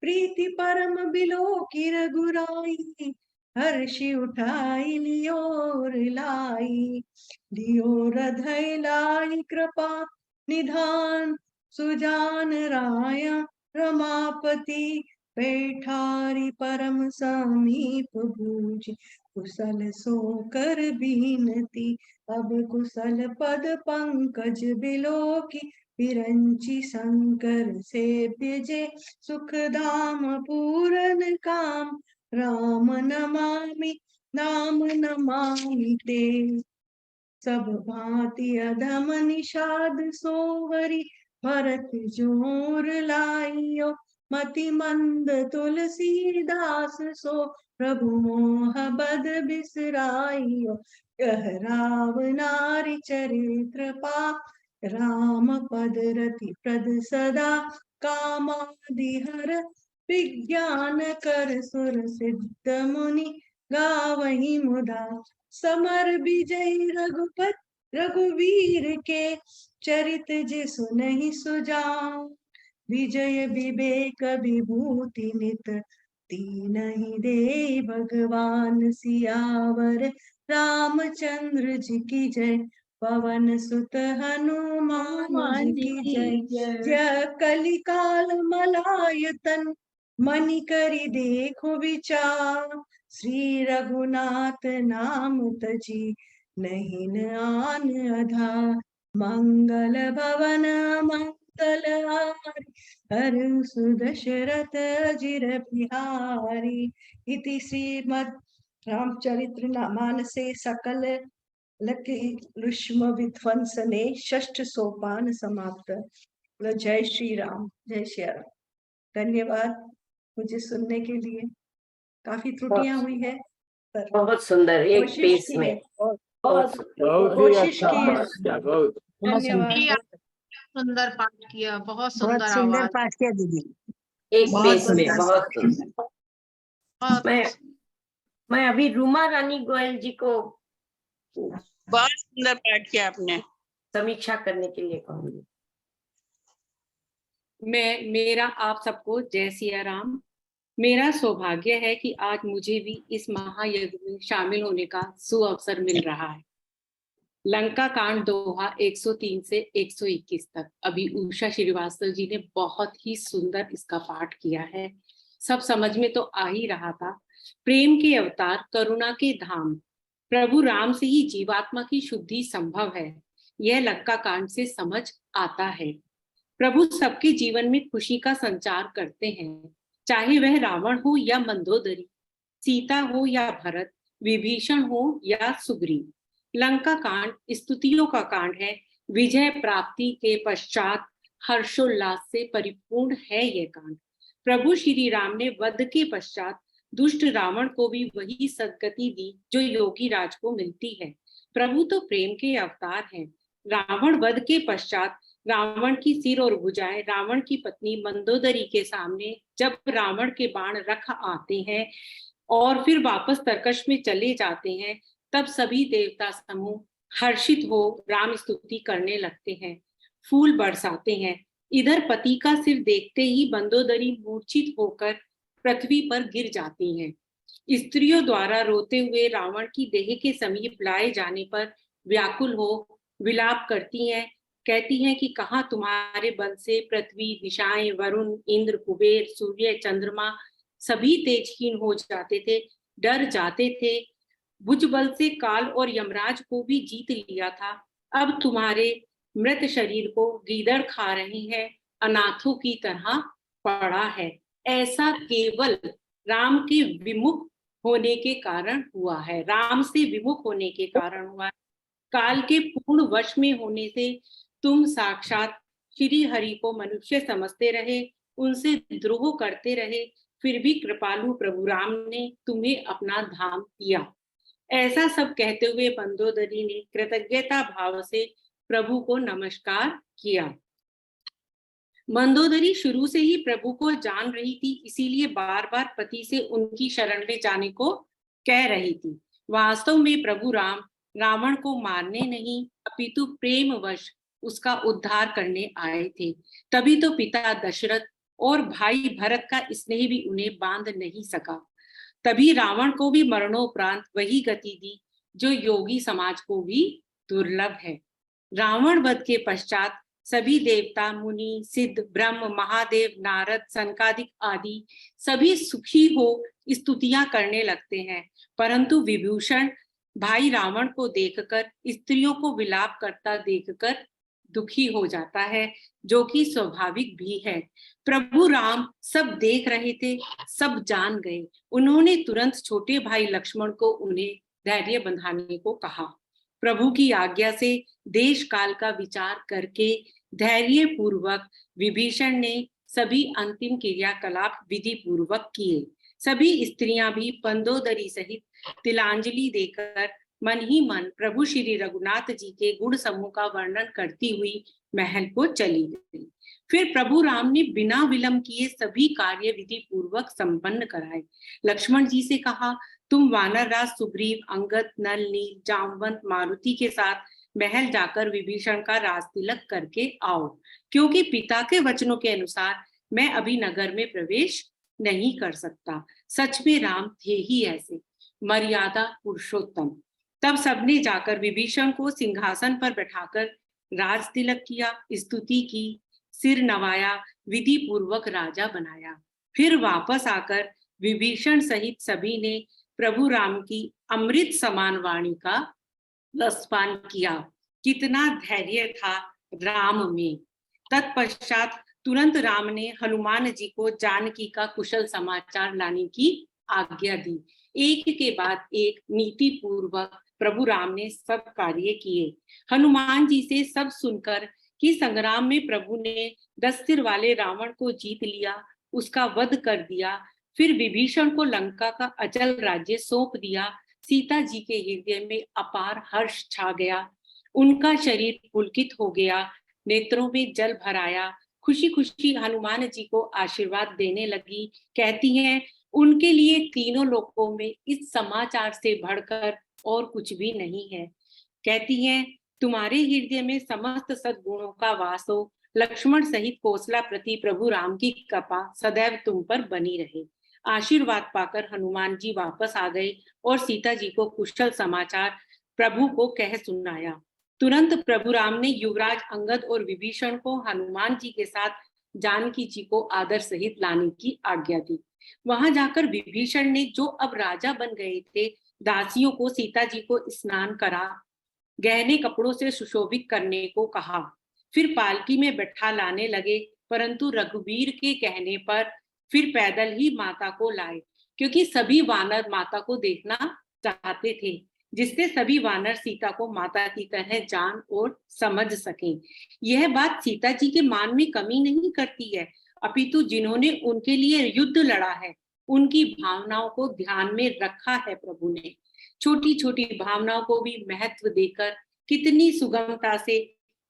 S2: प्रीति परम बिलो की रघुराई, हर्षि उठाई लियोर लाई। लियोर धै लाई कृपा निधान, सुजान राया रमापति। बैठारी परम समीप बूझ, कुशल सो कर बीनती। अब कुशल पद पंकज बिलो की, विरंची शंकर से भेजे। सुख धाम पूरन काम, राम नमामि नाम नमामि ते। सब भांति अधम निषाद सोहरी, भरत जोर लाइयो। मति मंद तुलसीदास सो, प्रभु मोह बद बिसराइयो। यह राव नारी चरित्र पा, राम पद रति प्रद सदा। कामादि हर विज्ञान कर, सुर सिद्ध मुनि गावही मुदा। समर विजय रघुपति रघुवीर के, चरित जिसु नहीं सुजाऊ। विजय विवेक विभूति नित, तीनहि दे भगवान सियावर। रामचंद्र जी की जय, पवन सुत हनुमान जी की जय। जय कलिकाल मलायतन, मनि करि देखो विचार। श्री रघुनाथ नाम तजी, नहीं न आन आधार। मंगल भवन मंगल हारी, हरु सुदशरथ अजिर बिहारी। इति श्रीमद् रामचरित्र मानसे सकल लक्ष्म विध्वंसने, षष्ठ सोपान समाप्त। जय श्री राम, जय श्री राम। धन्यवाद मुझे सुनने के लिए। काफी त्रुटियां हुई है पर
S1: बहुत सुंदर, एक
S2: कोशिश
S1: पेस
S2: की
S1: में
S2: है।
S1: बहुत
S3: बहुत ही
S2: कोशिश
S3: अच्छा,
S2: की है।
S3: बहुत अच्छा, बहुत
S2: धन्यवाद।
S4: सुंदर पाठ किया, बहुत
S5: बहुत
S4: सुंदर
S5: सुंदर
S4: आवाज,
S5: पाठ किया दीदी।
S1: एक
S5: बहुत
S1: पेस में
S5: सुंदर।
S1: बहुत सुंदर।
S4: बहुत
S1: मैं अभी रूमा रानी गोयल जी को
S6: बहुत सुंदर पाठ किया आपने।
S1: समीक्षा करने के लिए कहूंगी।
S7: मेरा आप सबको जय सिया राम। मेरा सौभाग्य है कि आज मुझे भी इस महायज्ञ में शामिल होने का सुअवसर मिल रहा है। लंका कांड दोहा 103 से 121 तक अभी उषा श्रीवास्तव जी ने बहुत ही सुंदर इसका पाठ किया है। सब समझ में तो आ ही रहा था। प्रेम के अवतार, करुणा के धाम, प्रभु राम से ही जीवात्मा की शुद्धि संभव है, यह लंका कांड से समझ आता है। प्रभु सबके जीवन में खुशी का संचार करते हैं, चाहे वह रावण हो या मंदोदरी, सीता हो या भरत, विभीषण हो या सुग्रीव। लंका कांड स्तुतियों का कांड है। विजय प्राप्ति के पश्चात हर्षोल्लास से परिपूर्ण है यह कांड। प्रभु श्री राम ने वध के पश्चात दुष्ट रावण को भी वही सद्गति दी जो योगी राज को मिलती है। प्रभु तो प्रेम के अवतार हैं। रावण वध के पश्चात रावण की सिर और भुजाएं रावण की पत्नी मंदोदरी के सामने जब रावण के बाण रख आते हैं और फिर वापस तरकश में चले जाते हैं, तब सभी देवता समूह हर्षित हो राम स्तुति करने लगते हैं, फूल बरसाते हैं। इधर पति का सिर देखते ही मंदोदरी मूर्छित होकर पृथ्वी पर गिर जाती हैं। स्त्रियों द्वारा रोते हुए रावण की देह के समीप लाए जाने पर व्याकुल हो विलाप करती हैं, कहती हैं कि कहाँ तुम्हारे बल से पृथ्वी, दिशाएं, वरुण, इंद्र, कुबेर, सूर्य, चंद्रमा सभी तेजहीन हो जाते थे, डर जाते थे। भुजबल से काल और यमराज को भी जीत लिया था। अब तुम्हारे मृत शरीर को गीदड़ खा रही है, अनाथों की तरह पड़ा है। ऐसा केवल राम के विमुख होने के कारण हुआ है, राम से विमुख होने के कारण हुआ है। काल के पूर्ण वश में होने से तुम साक्षात श्री हरि को मनुष्य समझते रहे, उनसे द्रोह करते रहे, फिर भी कृपालु प्रभु राम ने तुम्हें अपना धाम दिया। ऐसा सब कहते हुए मंदोदरी ने कृतज्ञता भाव से प्रभु को नमस्कार किया। मंदोदरी शुरू से ही प्रभु को जान रही थी, इसीलिए बार बार पति से उनकी शरण में जाने को कह रही थी। वास्तव में प्रभु राम रावण को मारने नहीं अपितु प्रेमवश उसका उद्धार करने आए थे। तभी तो पिता दशरथ और भाई भरत का स्नेह भी उन्हें बांध नहीं सका। तभी रावण को भी मरणोपरांत वही गति दी जो योगी समाज को भी दुर्लभ है। रावण वध के पश्चात सभी देवता, मुनि, सिद्ध, ब्रह्म, महादेव, नारद, सनकादिक आदि सभी सुखी हो स्तुतियां करने लगते हैं, परंतु विभूषण भाई रावण को देखकर, स्त्रियों को विलाप करता देखकर दुखी हो जाता है, जो कि स्वाभाविक भी है। प्रभु राम सब देख रहे थे, सब जान गए। उन्होंने तुरंत छोटे भाई लक्ष्मण को उन्हें धैर्य बंधाने को कहा। प्रभु की आज्ञा से देश काल का विचार करके धैर्य पूर्वक विभीषण ने सभी अंतिम क्रियाकलाप विधि पूर्वक किए। सभी स्त्रियां भी पंदोदरी सहित तिलांजलि देकर मन ही मन प्रभु श्री रघुनाथ जी के गुण समूह का वर्णन करती हुई महल को चली गई। फिर प्रभु राम ने बिना विलंब किए सभी कार्य विधि पूर्वक संपन्न कराए। लक्ष्मण जी से कहा, तुम वानर राज सुग्रीव, अंगद, नल, नील, जामवंत, मारुति के साथ महल जाकर विभीषण का राज तिलक करके आओ, क्योंकि पिता के वचनों के अनुसार मैं अभी नगर में प्रवेश नहीं कर सकता। सच में राम थे ही ऐसे मर्यादा पुरुषोत्तम। तब सबने जाकर विभीषण को सिंहासन पर बैठाकर राज तिलक किया, स्तुति की, सिर नवाया, विधि पूर्वक राजा बनाया। फिर वापस आकर विभीषण सहित सभी ने प्रभु राम की अमृत समान वाणी का रसपान किया। कितना धैर्य था राम में। तत्पश्चात तुरंत राम ने हनुमान जी को जानकी का कुशल समाचार लाने की आज्ञा दी। एक के बाद एक नीति पूर्वक प्रभु राम ने सब कार्य किए। हनुमान जी से सब सुनकर कि संग्राम में प्रभु ने 10 सिर वाले रावण को जीत लिया, उसका वध कर दिया, फिर विभीषण को लंका का अचल राज्य सौंप दिया, सीता जी के हृदय में अपार हर्ष छा गया। उनका शरीर पुलकित हो गया, नेत्रों में जल भर आया। खुशी खुशी हनुमान जी को आशीर्वाद देने लगी। कहती हैं, उनके लिए तीनों लोकों में इस समाचार से बढ़कर और कुछ भी नहीं है। कहती हैं, तुम्हारे हृदय में समस्त सद्गुणों का वास हो। लक्ष्मण सहित कौशला प्रति प्रभु राम की कृपा सदैव तुम पर बनी रहे। आशीर्वाद पाकर हनुमान जी वापस आ गए और सीता जी को कुशल समाचार प्रभु को कह सुनाया। तुरंत प्रभु राम ने युवराज अंगद और विभीषण को हनुमान जी के साथ जानकी जी को आदर सहित लाने की आज्ञा दी। वहां जाकर विभीषण ने, जो अब राजा बन गए थे, दासियों को सीता जी को स्नान करा, गहने कपड़ों से सुशोभित करने को कहा। फिर पालकी में बैठा लाने लगे, परंतु रघुवीर के कहने पर फिर पैदल ही माता को लाए, क्योंकि सभी वानर माता को देखना चाहते थे, जिससे सभी वानर सीता को माता की तरह जान और समझ सकें। यह बात सीता जी के मान में कमी नहीं करती है, अपितु जिन्होंने उनके लिए युद्ध लड़ा है, उनकी भावनाओं को ध्यान में रखा है। प्रभु ने छोटी छोटी भावनाओं को भी महत्व देकर कितनी सुगमता से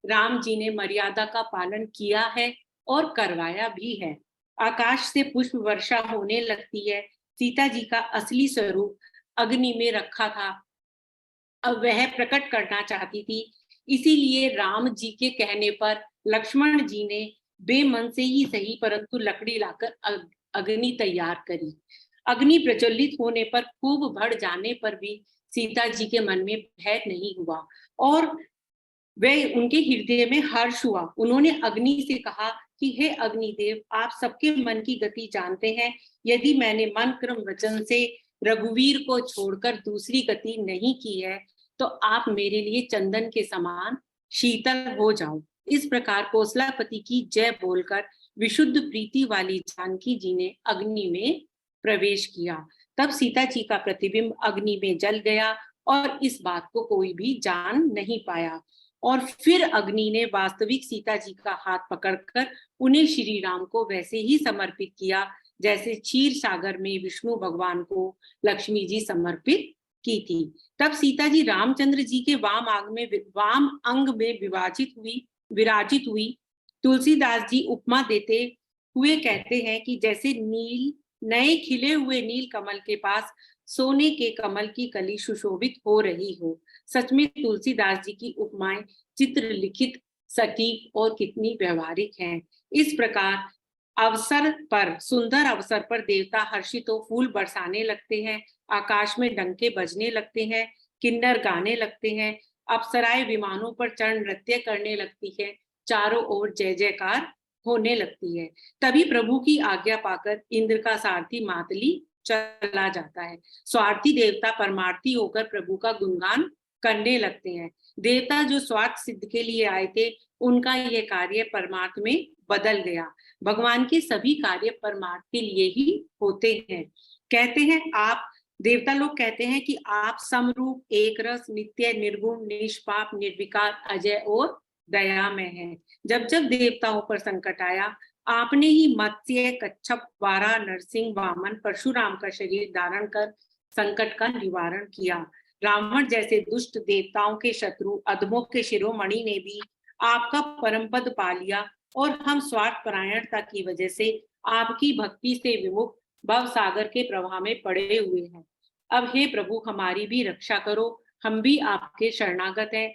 S7: राम जी ने मर्यादा का पालन किया है और करवाया भी है। आकाश से पुष्प वर्षा होने लगती है। सीता जी का असली स्वरूप अग्नि में रखा था, अब वह प्रकट करना चाहती थी। इसीलिए राम जी के कहने पर लक्ष्मण जी ने बेमन से ही सही, परंतु लकड़ी लाकर अग्नि तैयार करी। अग्नि प्रज्वलित होने पर खूब बढ़ जाने पर भी सीता जी के मन में भय नहीं हुआ और वे उनके हृदय में हर्ष हुआ। उन्होंने अग्नि से कहा कि हे अग्निदेव, आप सबके मन की गति जानते हैं। यदि मैंने मन क्रम वचन से रघुवीर को छोड़कर दूसरी गति नहीं की है, तो आप मेरे लिए चंदन के समान शीतल हो जाओ। इस प्रकार कौशलापति की जय बोलकर विशुद्ध प्रीति वाली जानकी जी ने अग्नि में प्रवेश किया। तब सीता जी का प्रतिबिंब अग्नि में जल गया और इस बात को कोई भी जान नहीं पाया। और फिर अग्नि ने वास्तविक सीता जी का हाथ पकड़कर उन्हें श्री राम को वैसे ही समर्पित किया, जैसे क्षीर सागर में विष्णु भगवान को लक्ष्मी जी समर्पित की थी। तब सीता जी रामचंद्र जी के वाम अंग में विराजित हुई। तुलसीदास जी उपमा देते हुए कहते हैं कि जैसे नए खिले हुए नील कमल के पास सोने के कमल की कली सुशोभित हो रही हो। सच में तुलसीदास जी की उपमाएं चित्र लिखित, सटीक और कितनी व्यवहारिक हैं। इस प्रकार सुंदर अवसर पर देवता हर्षित हो फूल बरसाने लगते हैं, आकाश में डंके बजने लगते हैं, किन्नर गाने लगते हैं, अप्सराएं विमानों पर चढ़ नृत्य करने लगती है, चारों ओर जय जयकार होने लगती है। तभी प्रभु की आज्ञा पाकर इंद्र का सारथी मातली चला जाता है। स्वार्थी देवता परमार्थी होकर प्रभु का गुणगान करने लगते हैं। देवता जो स्वार्थ सिद्ध के लिए आए थे, उनका यह कार्य परमार्थ में बदल गया। भगवान के सभी कार्य परमार्थ के लिए ही होते हैं। कहते हैं आप देवता लोग कहते हैं कि आप समरूप, एक रस, नित्य, निर्गुण, निष्पाप, निर्विकार, अजय और दयामय हैं। जब जब देवताओं पर संकट आया, आपने ही मत्स्य, कच्छप, वारा, नरसिंह, वामन, परशुराम का शरीर धारण कर संकट का निवारण किया। रावण जैसे दुष्ट देवताओं के शत्रु अधमों के शिरोमणि ने भी आपका परम पद पा लिया और हम स्वार्थ परायणता की वजह से आपकी भक्ति से विमुख भव सागर के प्रवाह में पड़े हुए हैं। अब हे प्रभु, हमारी भी रक्षा करो, हम भी आपके शरणागत हैं।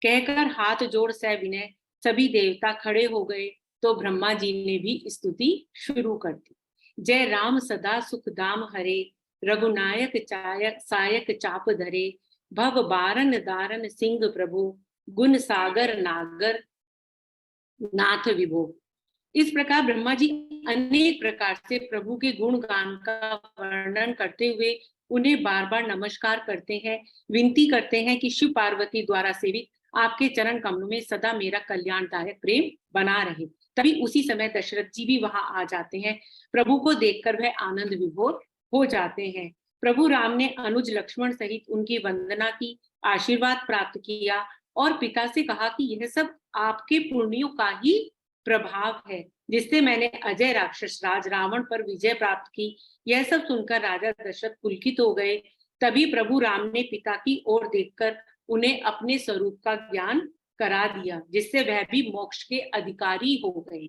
S7: कहकर हाथ जोड़ सविनय सभी देवता खड़े हो गए तो ब्रह्मा जी ने भी स्तुति शुरू कर दी। जय राम सदा सुख धाम हरे, रघुनायक चायक सायक चाप धरे, भव बारन दारन सिंह प्रभु, गुण सागर नागर नाथ विभो। इस प्रकार ब्रह्मा जी अनेक प्रकार से प्रभु के गुण गान का वर्णन करते हुए उन्हें बार बार नमस्कार करते हैं, विनती करते हैं कि शिव पार्वती द्वारा सेवित आपके चरण कमलों में सदा मेरा कल्याणदायक प्रेम बना रहे। तभी उसी समय दशरथ जी भी वहां आ जाते हैं। प्रभु को देखकर वह आनंद विभोर हो जाते हैं। प्रभु राम ने अनुज लक्ष्मण सहित उनकी वंदना की, आशीर्वाद प्राप्त किया और पिता से कहा कि यह सब आपके पुण्यों का ही प्रभाव है, जिससे मैंने अजय राक्षस राज रावण पर विजय प्राप्त की। यह सब सुनकर राजा दशरथ पुलकित हो गए। तभी प्रभु राम ने पिता की ओर देखकर उन्हें अपने स्वरूप का ज्ञान करा दिया, जिससे वह भी मोक्ष के अधिकारी हो गए।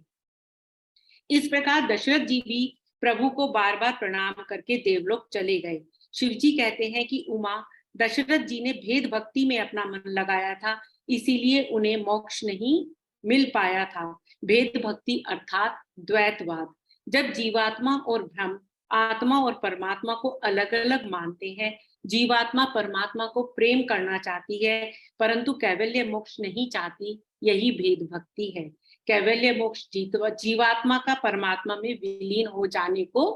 S7: इस प्रकार दशरथ जी भी प्रभु को बार बार प्रणाम करके देवलोक चले गए। शिव जी कहते हैं कि उमा, दशरथ जी ने भेद भक्ति में अपना मन लगाया था, इसीलिए उन्हें मोक्ष नहीं मिल पाया था। भेद भक्ति अर्थात द्वैतवाद। जब जीवात्मा और ब्रह्म आत्मा और परमात्मा को अलग अलग मानते हैं, जीवात्मा परमात्मा को प्रेम करना चाहती है परंतु कैवल्य मोक्ष नहीं चाहती, यही भेद भक्ति है। कैवल्य मोक्ष जीवात्मा का परमात्मा में विलीन हो जाने को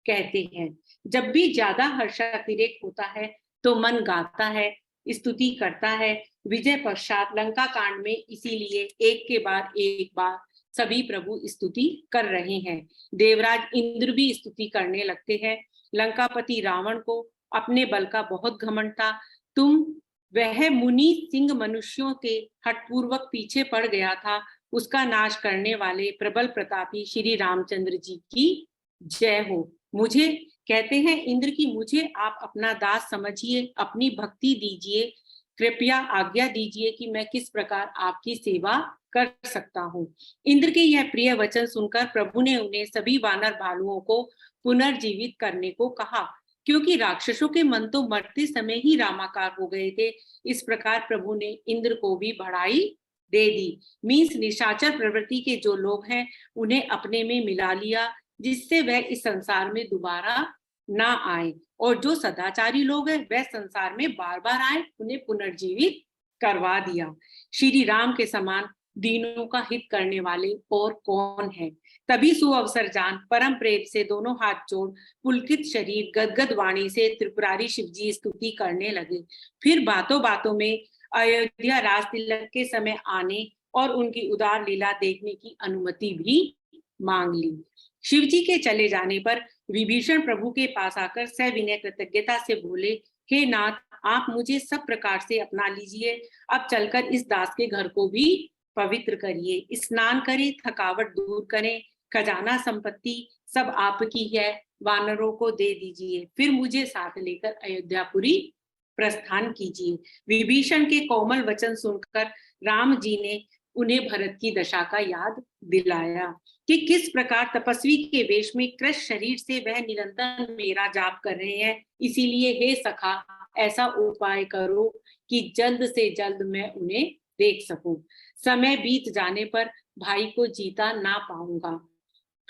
S7: कहते हैं। जब भी ज्यादा हर्षातिरेक होता है तो मन गाता है, स्तुति करता है। विजय पश्चात लंका कांड में इसीलिए एक के बाद एक बार सभी प्रभु स्तुति कर रहे हैं। देवराज इंद्र भी स्तुति करने लगते हैं। लंकापति रावण को अपने बल का बहुत घमंड था। वह मुनि सिंह मनुष्यों के हठपूर्वक पीछे पड़ गया था। उसका नाश करने वाले प्रबल प्रतापी श्री रामचंद्र जी की जय हो। मुझे कहते हैं इंद्र की, मुझे आप अपना दास समझिए, अपनी भक्ति दीजिए, कृपया आज्ञा दीजिए कि मैं किस प्रकार आपकी सेवा कर सकता हूँ। इंद्र के यह प्रिय वचन सुनकर प्रभु ने उन्हें सभी वानर भालुओं को पुनर्जीवित करने को कहा, क्योंकि राक्षसों के मन तो मरते समय ही रामाकार हो गए थे। इस प्रकार प्रभु ने इंद्र को भी बढ़ाई दे दी। मीन्स निशाचर प्रवृत्ति के जो लोग हैं उन्हें अपने में मिला लिया, जिससे वह इस संसार में दोबारा ना आए, और जो सदाचारी लोग हैं वह संसार में बार बार आए, उन्हें पुनर्जीवित करवा दिया। श्री राम के समान दीनों का हित करने वाले और कौन है। तभी सुअवसर जान परम प्रेम से दोनों हाथ जोड़ पुलकित शरीर गदगद वाणी से त्रिपुरारी शिवजी स्तुति करने लगे। फिर बातों बातों में अयोध्या राज तिलक के समय आने और उनकी उदार लीला देखने की अनुमति भी मांग ली। शिवजी के चले जाने पर विभीषण प्रभु के पास आकर सविनय कृतज्ञता से बोले, हे नाथ, आप मुझे सब प्रकार से अपना लीजिए। अब चलकर इस दास के घर को भी पवित्र करिए, स्नान करें, थकावट दूर करें, खजाना संपत्ति सब आपकी है, वानरों को दे दीजिए, फिर मुझे साथ लेकर अयोध्यापुरी प्रस्थान कीजिए। विभीषण के कोमल वचन सुनकर राम जी ने उन्हें भरत की दशा का याद दिलाया कि किस प्रकार तपस्वी के वेश में कृष्ण शरीर से वह निरंतर मेरा जाप कर रहे हैं। इसीलिए हे सखा, ऐसा उपाय करो कि जल्द से जल्द मैं उन्हें देख सकूं। समय बीत जाने पर भाई को जीता ना पाऊंगा।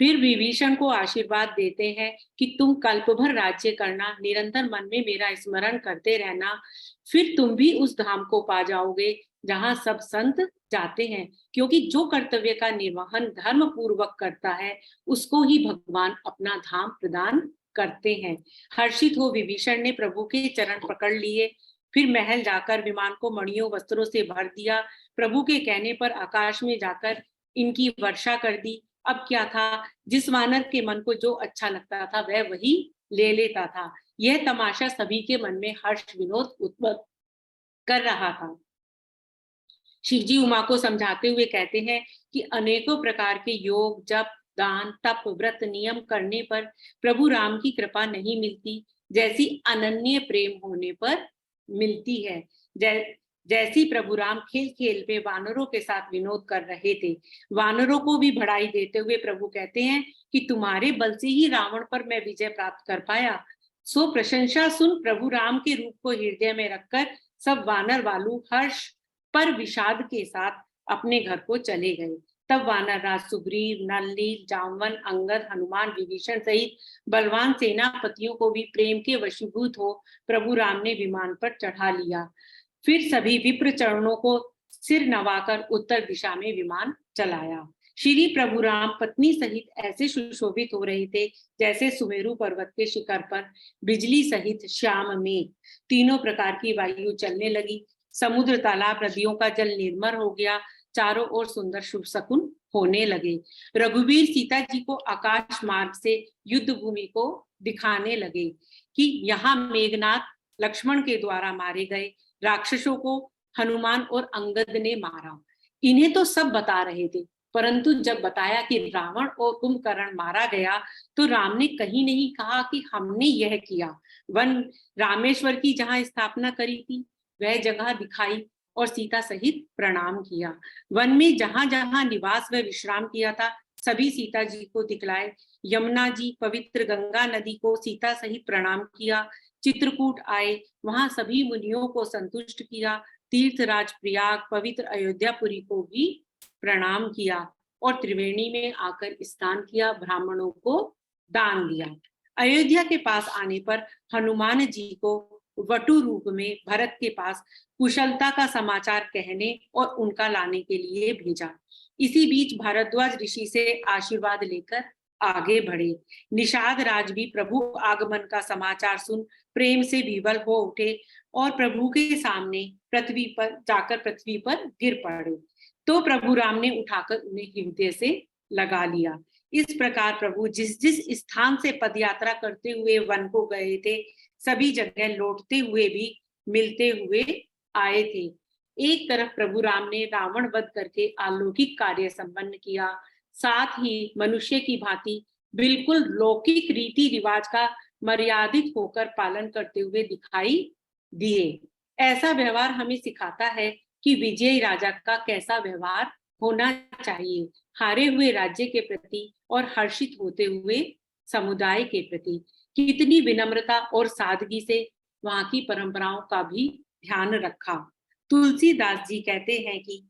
S7: फिर विभीषण को आशीर्वाद देते हैं कि तुम कल्प भर राज्य करना, निरंतर मन में मेरा स्मरण करते रहना, फिर तुम भी उस धाम को पा जाओगे जहां सब संत जाते हैं, क्योंकि जो कर्तव्य का निर्वहन धर्म पूर्वक करता है उसको ही भगवान अपना धाम प्रदान करते हैं। हर्षित हो विभीषण ने प्रभु के चरण पकड़ लिए, फिर महल जाकर विमान को मणियों वस्त्रों से भर दिया। प्रभु के कहने पर आकाश में जाकर इनकी वर्षा कर दी। अब क्या था, जिस वानर के मन को जो अच्छा लगता था वह वही ले लेता था। यह तमाशा सभी के मन में हर्ष विनोद उत्पन्न कर रहा था। शिव जी उमा को समझाते हुए कहते हैं कि अनेकों प्रकार के योग, जप, दान, तप, व्रत, नियम करने पर प्रभु राम की कृपा नहीं मिलती, जैसी अनन्य प्रेम होने पर मिलती है। जैसी प्रभु राम खेल खेल में वानरों के साथ विनोद कर रहे थे। वानरों को भी बढ़ाई देते हुए प्रभु कहते हैं कि तुम्हारे बल से ही रावण पर मैं विजय प्राप्त कर पाया। सो प्रशंसा सुन प्रभु राम के रूप को हृदय में रखकर सब वानर वालू हर्ष पर विषाद के साथ अपने घर को चले गए। तब वानर राज सुग्रीव, नल, जामवन, अंगद, हनुमान, विभीषण सहित बलवान सेनापतियों को भी प्रेम के वशीभूत हो प्रभु राम ने विमान पर चढ़ा लिया। फिर सभी विप्र चरणों को सिर नवाकर उत्तर दिशा में विमान चलाया। श्री प्रभु राम पत्नी सहित ऐसे सुशोभित हो रहे थे जैसे सुमेरु पर्वत के शिखर पर बिजली सहित श्याम मेघ। तीनों प्रकार की वायु चलने लगी, समुद्र, तालाब, नदियों का जल निर्मल हो गया, चारों ओर सुंदर शुभ शकुन होने लगे। रघुवीर सीता जी को आकाश मार्ग से युद्ध भूमि को दिखाने लगे कि यहाँ मेघनाथ लक्ष्मण के द्वारा मारे गए राक्षसों को हनुमान और अंगद ने मारा। इन्हें तो सब बता रहे थे, परंतु जब बताया कि रावण और कुंभकर्ण मारा गया तो राम ने कहीं नहीं कहा कि हमने यह किया। वन रामेश्वर की जहां स्थापना करी थी वह जगह दिखाई और सीता सहित प्रणाम किया। वन में जहां जहां निवास व विश्राम किया था सभी सीता जी को दिखलाए। यमुना जी, पवित्र गंगा नदी को सीता सहित प्रणाम किया। चित्रकूट आए, वहां सभी मुनियों को संतुष्ट किया। तीर्थराज प्रयाग, पवित्र अयोध्यापुरी को भी प्रणाम किया और त्रिवेणी में आकर स्नान किया, ब्राह्मणों को दान दिया। अयोध्या के पास आने पर हनुमान जी को वटु रूप में भरत के पास कुशलता का समाचार कहने और उनका लाने के लिए भेजा। इसी बीच भारद्वाज ऋषि से आशीर्वाद लेकर आगे बढ़े। निषाद राज भी प्रभु आगमन का समाचार सुन प्रेम से विवल हो उठे और प्रभु के सामने पृथ्वी पर गिर पड़े। तो प्रभु राम ने उठाकर उन्हें हृदय से लगा लिया। इस प्रकार प्रभु जिस जिस स्थान से पदयात्रा करते हुए वन को गए थे सभी जगह लौटते हुए भी मिलते हुए आए थे। एक तरफ प्रभु राम ने रावण वध करके अलौकिक कार्य संपन्न किया, साथ ही मनुष्य की भांति बिल्कुल लौकिक रीति रिवाज का मर्यादित होकर पालन करते हुए दिखाई दिए। ऐसा व्यवहार हमें सिखाता है कि विजयी राजा का कैसा व्यवहार होना चाहिए, हारे हुए राज्य के प्रति और हर्षित होते हुए समुदाय के प्रति। कितनी विनम्रता और सादगी से वहां की परंपराओं का भी ध्यान रखा। तुलसीदास जी कहते हैं कि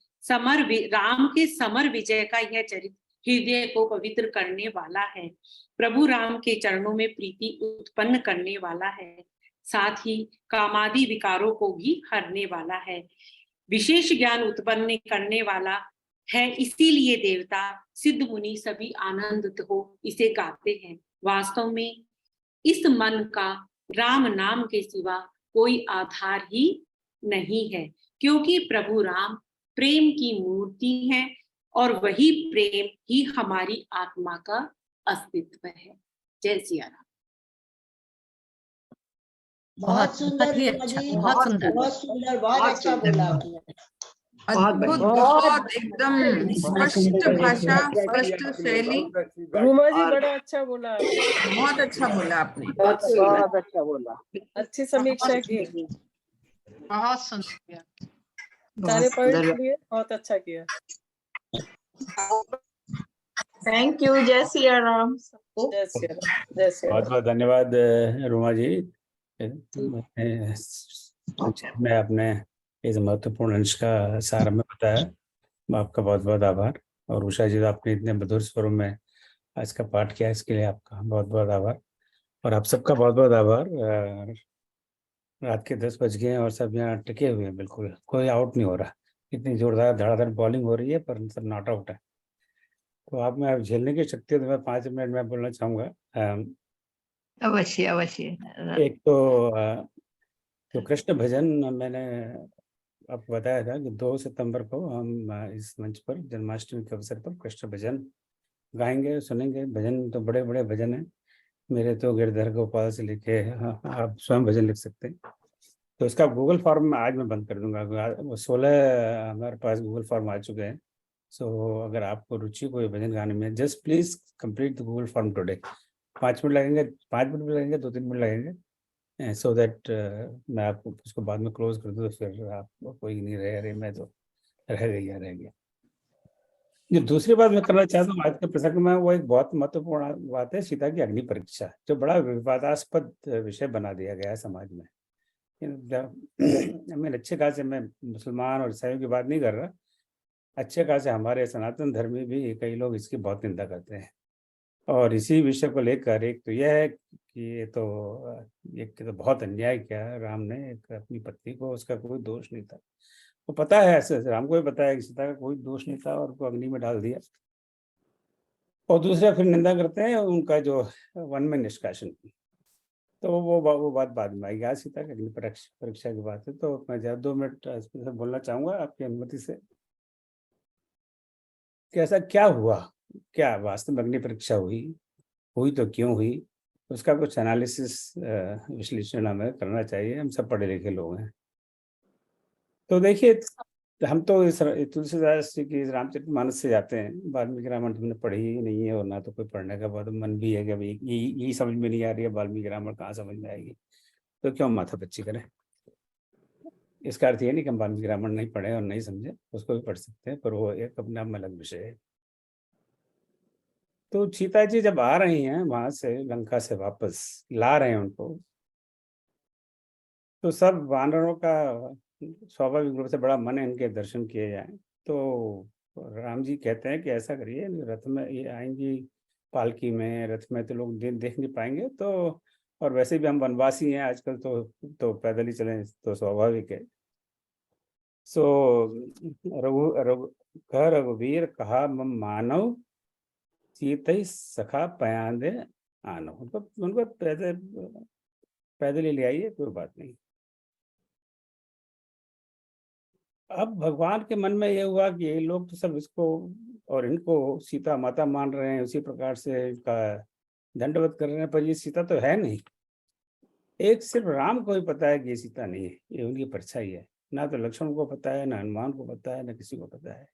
S7: राम के समर विजय का यह चरित्र हृदय को पवित्र करने वाला है, प्रभु राम के चरणों में प्रीति उत्पन्न करने वाला है, साथ ही कामादि विकारों को भी हरने वाला है, विशेष ज्ञान उत्पन्न करने वाला है। इसीलिए देवता, सिद्ध मुनि सभी आनंदित हो इसे गाते हैं। वास्तव में इस मन का राम नाम के सिवा कोई आधार ही नहीं है, क्योंकि प्रभु राम प्रेम की मूर्ति है और वही प्रेम ही हमारी आत्मा का अस्तित्व है। जय सिया राम।
S5: बहुत सुंदर
S8: ही
S5: रीमा
S8: अच्छा,
S5: जी,
S8: बहुत सुंदर,
S5: बहुत सुंदर, बहुत अच्छा बोला आपने।
S8: अद्भुत, बहुत एकदम स्पष्ट भाषा, स्पष्ट शैली,
S3: रूमा जी बड़ा अच्छा बोला आपने।
S8: बहुत अच्छा बोला आपने।
S3: बहुत अच्छा बोला, अच्छी समीक्षा की,
S4: बहुत सुंदर किया।
S3: सारे पॉइंट लिए बहुत अच्छा किया।
S1: Thank you. जय सिया राम सबको।
S3: जय सिया राम, जय सिया
S9: बहुत
S3: राम।
S9: बहुत धन्यवाद रूमा जी। मैं अपने इस महत्वपूर्ण अंश का सार में बताया, आपका बहुत बहुत आभार। और उषा जी, आपने इतने मधुर स्वरों में आज का पाठ किया, इसके लिए आपका बहुत बहुत आभार। और आप सबका बहुत बहुत आभार। रात के 10 बज गए हैं और सब यहाँ टिके हुए हैं, बिल्कुल कोई आउट नहीं हो रहा। इतनी जोरदार धड़ाधड़ बॉलिंग हो रही है पर सब नॉट आउट है। तो आप में आप झेलने की शक्ति है तो मैं 5 मिनट में बोलना चाहूँगा।
S8: अवश्य अवश्य।
S9: एक तो जो कृष्ण भजन मैंने आपको बताया था कि 2 सितंबर को हम इस मंच पर जन्माष्टमी के अवसर पर कृष्ण भजन गाएंगे, सुनेंगे। भजन तो बड़े बड़े भजन हैं, मेरे तो गिरधर गोपाल से लिखे आप स्वयं भजन लिख सकते हैं। तो इसका गूगल फॉर्म में आज मैं बंद कर दूंगा। 16 हमारे पास गूगल फॉर्म आ चुके हैं। सो अगर आपको रुचि कोई भजन गाने में, just please complete the Google form today. 5 minute लगेंगे, 5 मिनट भी लगेंगे, 2-3 मिनट लगेंगे, सो दैट मैं आपको उसको बाद में क्लोज कर दूँ। तो फिर आप कोई नहीं रहे, अरे मैं तो रह गया। जो दूसरी बात मैं करना चाहता हूँ आज के प्रसंग में, वो एक बहुत महत्वपूर्ण बात है, सीता की अग्नि परीक्षा, जो बड़ा विवादास्पद विषय बना दिया गया है समाज में। मैं अच्छे खासे, मैं मुसलमान और ईसाइयों की बात नहीं कर रहा, अच्छे खासे हमारे सनातन धर्मी भी कई लोग इसकी बहुत निंदा करते हैं। और इसी विषय को लेकर एक तो यह है कि ये तो बहुत अन्याय किया राम ने एक अपनी पत्नी को, उसका कोई दोष नहीं था, वो पता है, ऐसे राम को भी पता है कि सीता का कोई दोष नहीं था और उसको अग्नि में डाल दिया। और दूसरा फिर निंदा करते हैं उनका जो वन में निष्कासन। तो वो बात बाद में आएगी, आज सीता की अग्नि परीक्षा की बात है। तो मैं 2 मिनट इस पर बोलना चाहूँगा आपकी अनुमति से कि ऐसा क्या हुआ, क्या वास्तव में अग्नि परीक्षा हुई तो क्यों हुई, उसका कुछ एनालिसिस विश्लेषण हमें करना चाहिए। हम सब पढ़े लिखे लोग हैं। तो देखिए, हम तो इस तुलसीदास जी की रामचरितमानस से जाते हैं, वाल्मीकि रामायण तुमने पढ़ी ही नहीं है और ना तो कोई पढ़ने का बहुत मन भी है कि भाई यही समझ में नहीं आ रही है, वाल्मीकि रामायण कहाँ समझ में आएगी, तो क्यों माथा पच्ची करें। इसका अर्थ ये नहीं कि हम वाल्मीकि रामायण नहीं पढ़े और नहीं समझे, उसको भी पढ़ सकते हैं, पर वो एक अपना अलग विषय है। तो सीता जी जब आ रही हैं वहां से, लंका से वापस ला रहे हैं उनको, तो सब वानरों का स्वाभाविक रूप से बड़ा मन है इनके दर्शन किए जाएं। तो राम जी कहते हैं कि ऐसा करिए, रथ में ये आएंगी, पालकी में, रथ में तो लोग देख नहीं पाएंगे, तो और वैसे भी हम वनवासी हैं आजकल, तो पैदल ही चलें तो स्वाभाविक है। सो रघुवीर कहा मम मानव सीत सखा पयांदे आनो, उनको पैदल ही ले आइए, कोई बात नहीं। अब भगवान के मन में यह हुआ कि ये लोग तो सब इसको और इनको सीता माता मान रहे हैं, उसी प्रकार से इसका दंडवत कर रहे हैं, पर ये सीता तो है नहीं। एक सिर्फ राम को ही पता है कि ये सीता नहीं है, ये उनकी परछाई है। ना तो लक्ष्मण को पता है, ना हनुमान को पता है, ना किसी को पता है,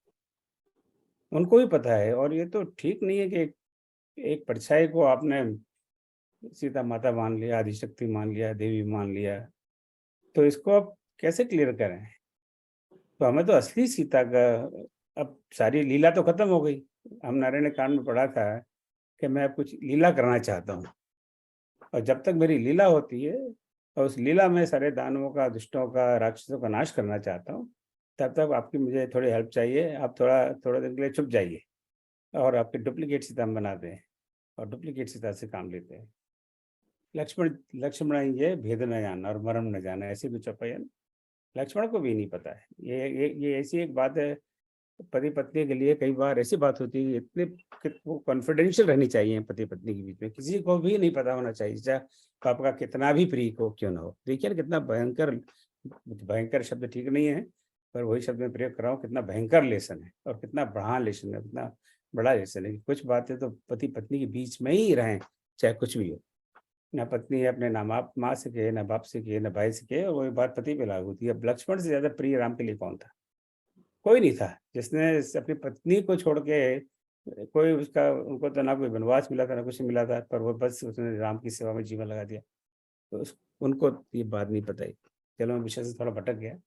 S9: उनको भी पता है। और ये तो ठीक नहीं है कि एक परछाई को आपने सीता माता मान लिया, आदिशक्ति मान लिया, देवी मान लिया, तो इसको आप कैसे क्लियर करें। तो हमें तो असली सीता का, अब सारी लीला तो खत्म हो गई। हम नारायण कांड में पढ़ा था कि मैं अब कुछ लीला करना चाहता हूँ, और जब तक मेरी लीला होती है और उस लीला में सारे दानवों का, दुष्टों का, राक्षसों का नाश करना चाहता हूँ, तब तक आपकी मुझे थोड़ी हेल्प चाहिए। आप थोड़ा दिन के लिए छुप जाइए और आपके डुप्लीकेट सीता बना दें और डुप्लीकेट सीता से काम लेते हैं। लक्ष्मण ये भेद न जाना और मरम न जाना, ऐसी कुछ चौपाई लक्ष्मण को भी नहीं पता है। ये ऐसी एक बात है, पति पत्नी के लिए कई बार ऐसी बात होती है, इतने वो कॉन्फिडेंशियल रहनी चाहिए पति पत्नी के बीच में, किसी को भी नहीं पता होना चाहिए, चाहे आपका कितना भी प्रिय को क्यों ना हो। देखिए ना कितना भयंकर शब्द ठीक नहीं है, पर वही शब्द में प्रयोग कर रहा हूँ, कितना भयंकर लेसन है और कितना बड़ा लेसन है, कितना बड़ा लेसन है। कुछ बातें तो पति पत्नी के बीच में ही रहें, चाहे कुछ भी हो। ना पत्नी अपने ना माँ से कहे, ना बाप से कहे, ना भाई से कहे, और वही बात पति पे लागू होती है। अब लक्ष्मण से ज्यादा प्रिय राम के लिए कौन था? कोई नहीं था जिसने अपनी पत्नी को छोड़ के, कोई उनको तो ना कोई वनवास मिला था, ना कुछ मिला था, पर वो बस उसने राम की सेवा में जीवन लगा दिया। तो उनको ये बात नहीं पता। चलो मैं विषय से थोड़ा भटक गया।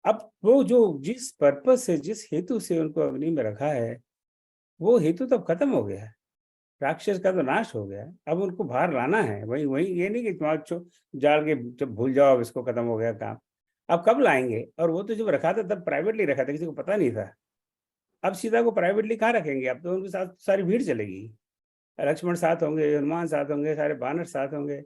S9: अब वो जो जिस पर्पस से, जिस हेतु से उनको अग्नि में रखा है, वो हेतु तो खत्म हो गया है। राक्षस का तो नाश हो गया, अब उनको बाहर लाना है। वही ये नहीं कि जाल के जब भूल जाओ अब इसको, खत्म हो गया काम। अब कब लाएंगे? और वो तो जब रखा था तब प्राइवेटली रखा था, किसी को पता नहीं था। अब सीता को प्राइवेटली कहाँ रखेंगे? अब तो उनके साथ सारी भीड़ चलेगी, लक्ष्मण साथ होंगे, हनुमान साथ होंगे, सारे बानर साथ होंगे।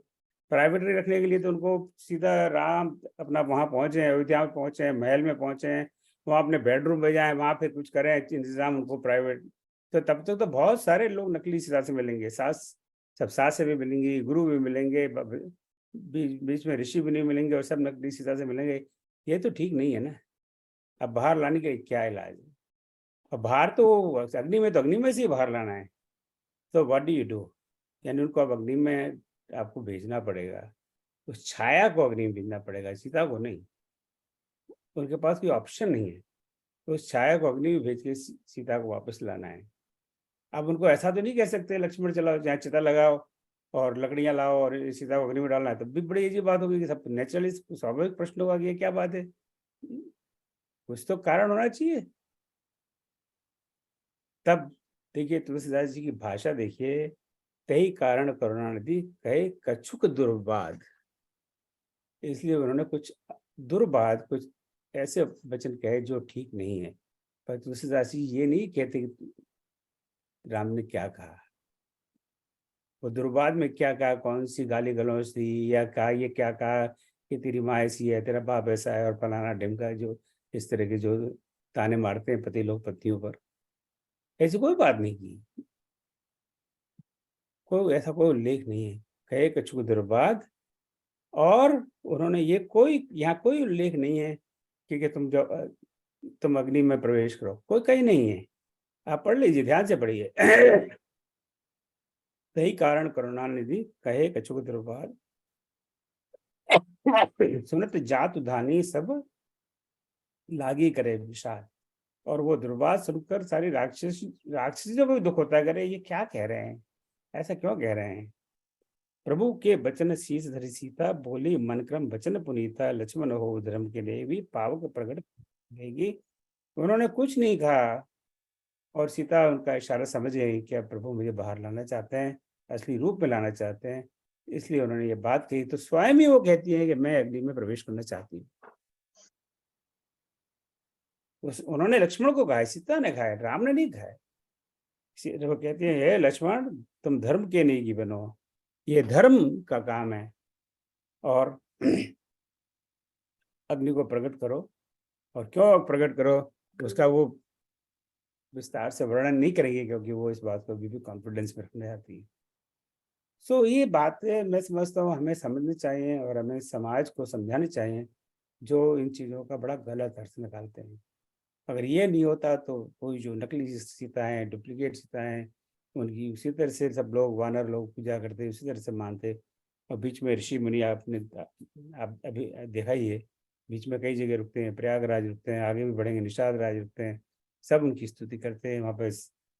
S9: प्राइवेटली रखने के लिए तो उनको सीता राम अपना वहां पहुंचे, अयोध्या में पहुंचे, महल में पहुंचे, वहां अपने बेडरूम में जाए, वहां फिर कुछ करें इंतजाम उनको प्राइवेट। तो तब तक तो बहुत सारे लोग नकली सीता से मिलेंगे, सब सास से भी मिलेंगी, गुरु भी मिलेंगे, बीच में ऋषि भी नहीं मिलेंगे और सब नकली सीता से मिलेंगे। ये तो ठीक नहीं है ना। अब बाहर लाने का क्या इलाज है? अब बाहर तो अग्नि में, तो अग्नि में से ही बाहर लाना है। तो व्हाट डू यू डू? यानी उनको अब अग्नि में आपको भेजना पड़ेगा, उस छाया को अग्नि में भेजना पड़ेगा, सीता को नहीं। उनके पास कोई ऑप्शन नहीं है, तो उस छाया को अग्नि में भेज के सीता को वापस लाना है। अब उनको ऐसा तो नहीं कह सकते लक्ष्मण चलाओ, जहाँ चिता लगाओ और लकड़ियां लाओ और सीता को अग्नि में डालना है, तो भी बड़ी अजीब बात होगी कि सब नेचुरली स्वाभाविक प्रश्न होगा कि ये क्या बात है, कुछ तो कारण होना चाहिए। तब देखिए तुलसीदास जी की भाषा देखिए, कई कारण करुणानिधि कहे कछुक दुर्बाद। इसलिए उन्होंने कुछ दुर्बाद, कुछ ऐसे वचन कहे जो ठीक नहीं है। पर तुलसीदास जी ये नहीं कहते कि राम ने क्या कहा, वो दुर्बाद में क्या कहा, कौन सी गाली गलौज थी, या कहा ये क्या कहा कि तेरी माँ ऐसी है, तेरा बाप ऐसा है और फलाना ढिमका, जो इस तरह के जो ताने मारते हैं पति लोग पत्नियों पर, ऐसी कोई बात नहीं की, कोई ऐसा कोई उल्लेख नहीं है। कहे कछुक दुर्बाद, और उन्होंने ये कोई यहाँ कोई उल्लेख नहीं है कि तुम अग्नि में प्रवेश करो, कोई कहीं नहीं है। आप पढ़ लीजिए, ध्यान से पढ़िए। कई कारण करुणानिधि कहे कछुक दुर्बाद, सुनत जात धानी सब लागी करे विषाद। और वो दुर्वास सुनकर सारी राक्षसियों को भी दुख होता है, करे ये क्या कह रहे हैं, ऐसा क्यों कह रहे हैं। प्रभु के बचन शीस धरि सीता, बोली मन क्रम वचन पुनीता, लक्ष्मण हो धर्म के लिए भी पावक प्रकट देगी। उन्होंने कुछ नहीं कहा और सीता उनका इशारा समझ गई कि अब प्रभु मुझे बाहर लाना चाहते हैं, असली रूप में लाना चाहते हैं, इसलिए उन्होंने ये बात कही। तो स्वयं ही वो कहती है कि मैं अग्नि में प्रवेश करना चाहती हूँ। उन्होंने लक्ष्मण को कहा, सीता ने कहा, राम ने नहीं कहा। वो कहती है, हे लक्ष्मण तुम धर्म के नहीं की बनो, ये धर्म का काम है, और अग्नि को प्रकट करो। और क्यों प्रकट करो उसका वो विस्तार से वर्णन नहीं करेंगे, क्योंकि वो इस बात को भी कॉन्फिडेंस में रखने आती है। सो ये बातें मैं समझता हूँ हमें समझनी चाहिए और हमें समाज को समझानी चाहिए, जो इन चीज़ों का बड़ा गलत अर्थ निकालते हैं। अगर ये नहीं होता तो कोई जो नकली सीताएं, डुप्लीकेट सीताएं, उनकी उसी तरह से सब लोग, वानर लोग पूजा करते, उसी तरह से मानते। और बीच में ऋषि मुनि, आपने आप अभी देखा ही है, बीच में कई जगह रुकते हैं, प्रयागराज रुकते हैं, आगे भी बढ़ेंगे निषाद राज रुकते हैं, सब उनकी स्तुति करते हैं। वहाँ पर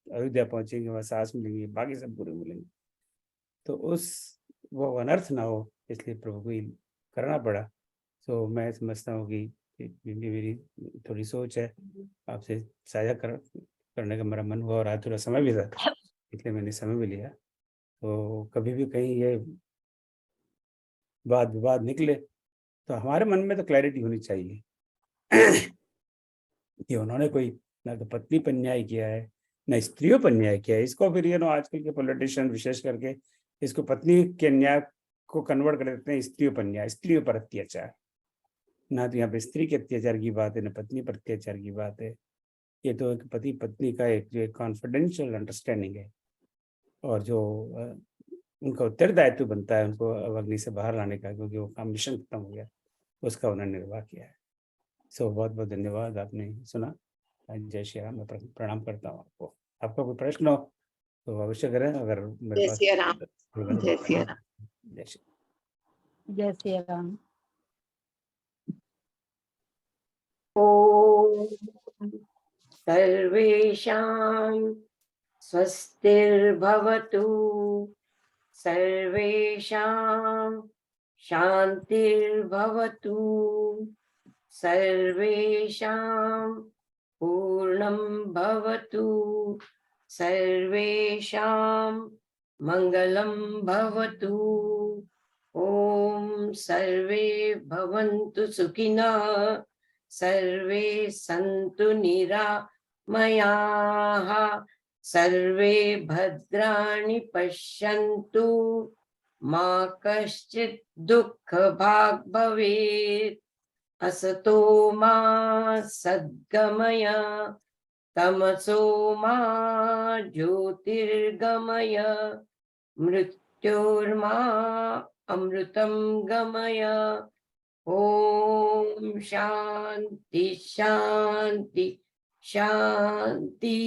S9: अयोध्या पहुँचेंगे, वहाँ सास मिलेंगी, बाकी सब बुरे मिलेंगे। तो वो अनर्थ ना हो, इसलिए प्रभु को करना पड़ा। तो मैं समझता हूँ कि मेरी थोड़ी सोच है, आपसे साझा करने का मेरा मन हुआ, और आज थोड़ा समय भी था, इसलिए मैंने समय भी लिया। तो कभी भी कहीं ये वाद विवाद निकले तो हमारे मन में तो क्लैरिटी होनी चाहिए कि उन्होंने कोई ना तो पत्नी पर न्याय किया है, न स्त्रियों पर न्याय किया है। इसको फिर आजकल के पॉलिटिशियन विशेष करके इसको पत्नी के न्याय को कन्वर्ट कर देते हैं स्त्रियों पर न्याय, स्त्रियों पर अत्याचार। ना तो यहाँ पे स्त्री के अत्याचार की बात है, न पत्नी पर अत्याचार की बात है। ये तो एक पति पत्नी का एक कॉन्फिडेंशियल अंडरस्टैंडिंग है, और जो उनका उत्तरदायित्व बनता है उनको अग्नि से बाहर लाने का, क्योंकि वो काम मिशन खत्म हो गया, उसका उन्होंने निर्वाह किया है। सो बहुत बहुत धन्यवाद, आपने सुना। जय श्री राम। मैं प्रणाम करता हूँ आपको। आपका कोई प्रश्न हो तो अवश्य करें। अगर मेरे पास
S8: जय सिया राम। जय सिया राम।
S9: जय श्री
S8: जय सिया राम।
S1: ॐ सर्वेषां स्वस्तिर्भवतु, सर्वेषां शान्तिर्भवतु, सर्वेषां पूर्णं भवतु, सर्वेषां मङ्गलं भवतु। ॐ सर्वे भवन्तु सुखिनः, सर्वे सन्तु निरामयाः। मयाः सर्वे भद्राणि पश्यन्तु मा कश्चित् दुःखभाग् भवेत्। असतो मा सद्गमय तमसो मा ज्योतिर्गमय मृत्योर्मा अमृतं गमय। ओम शांति शांति शांति।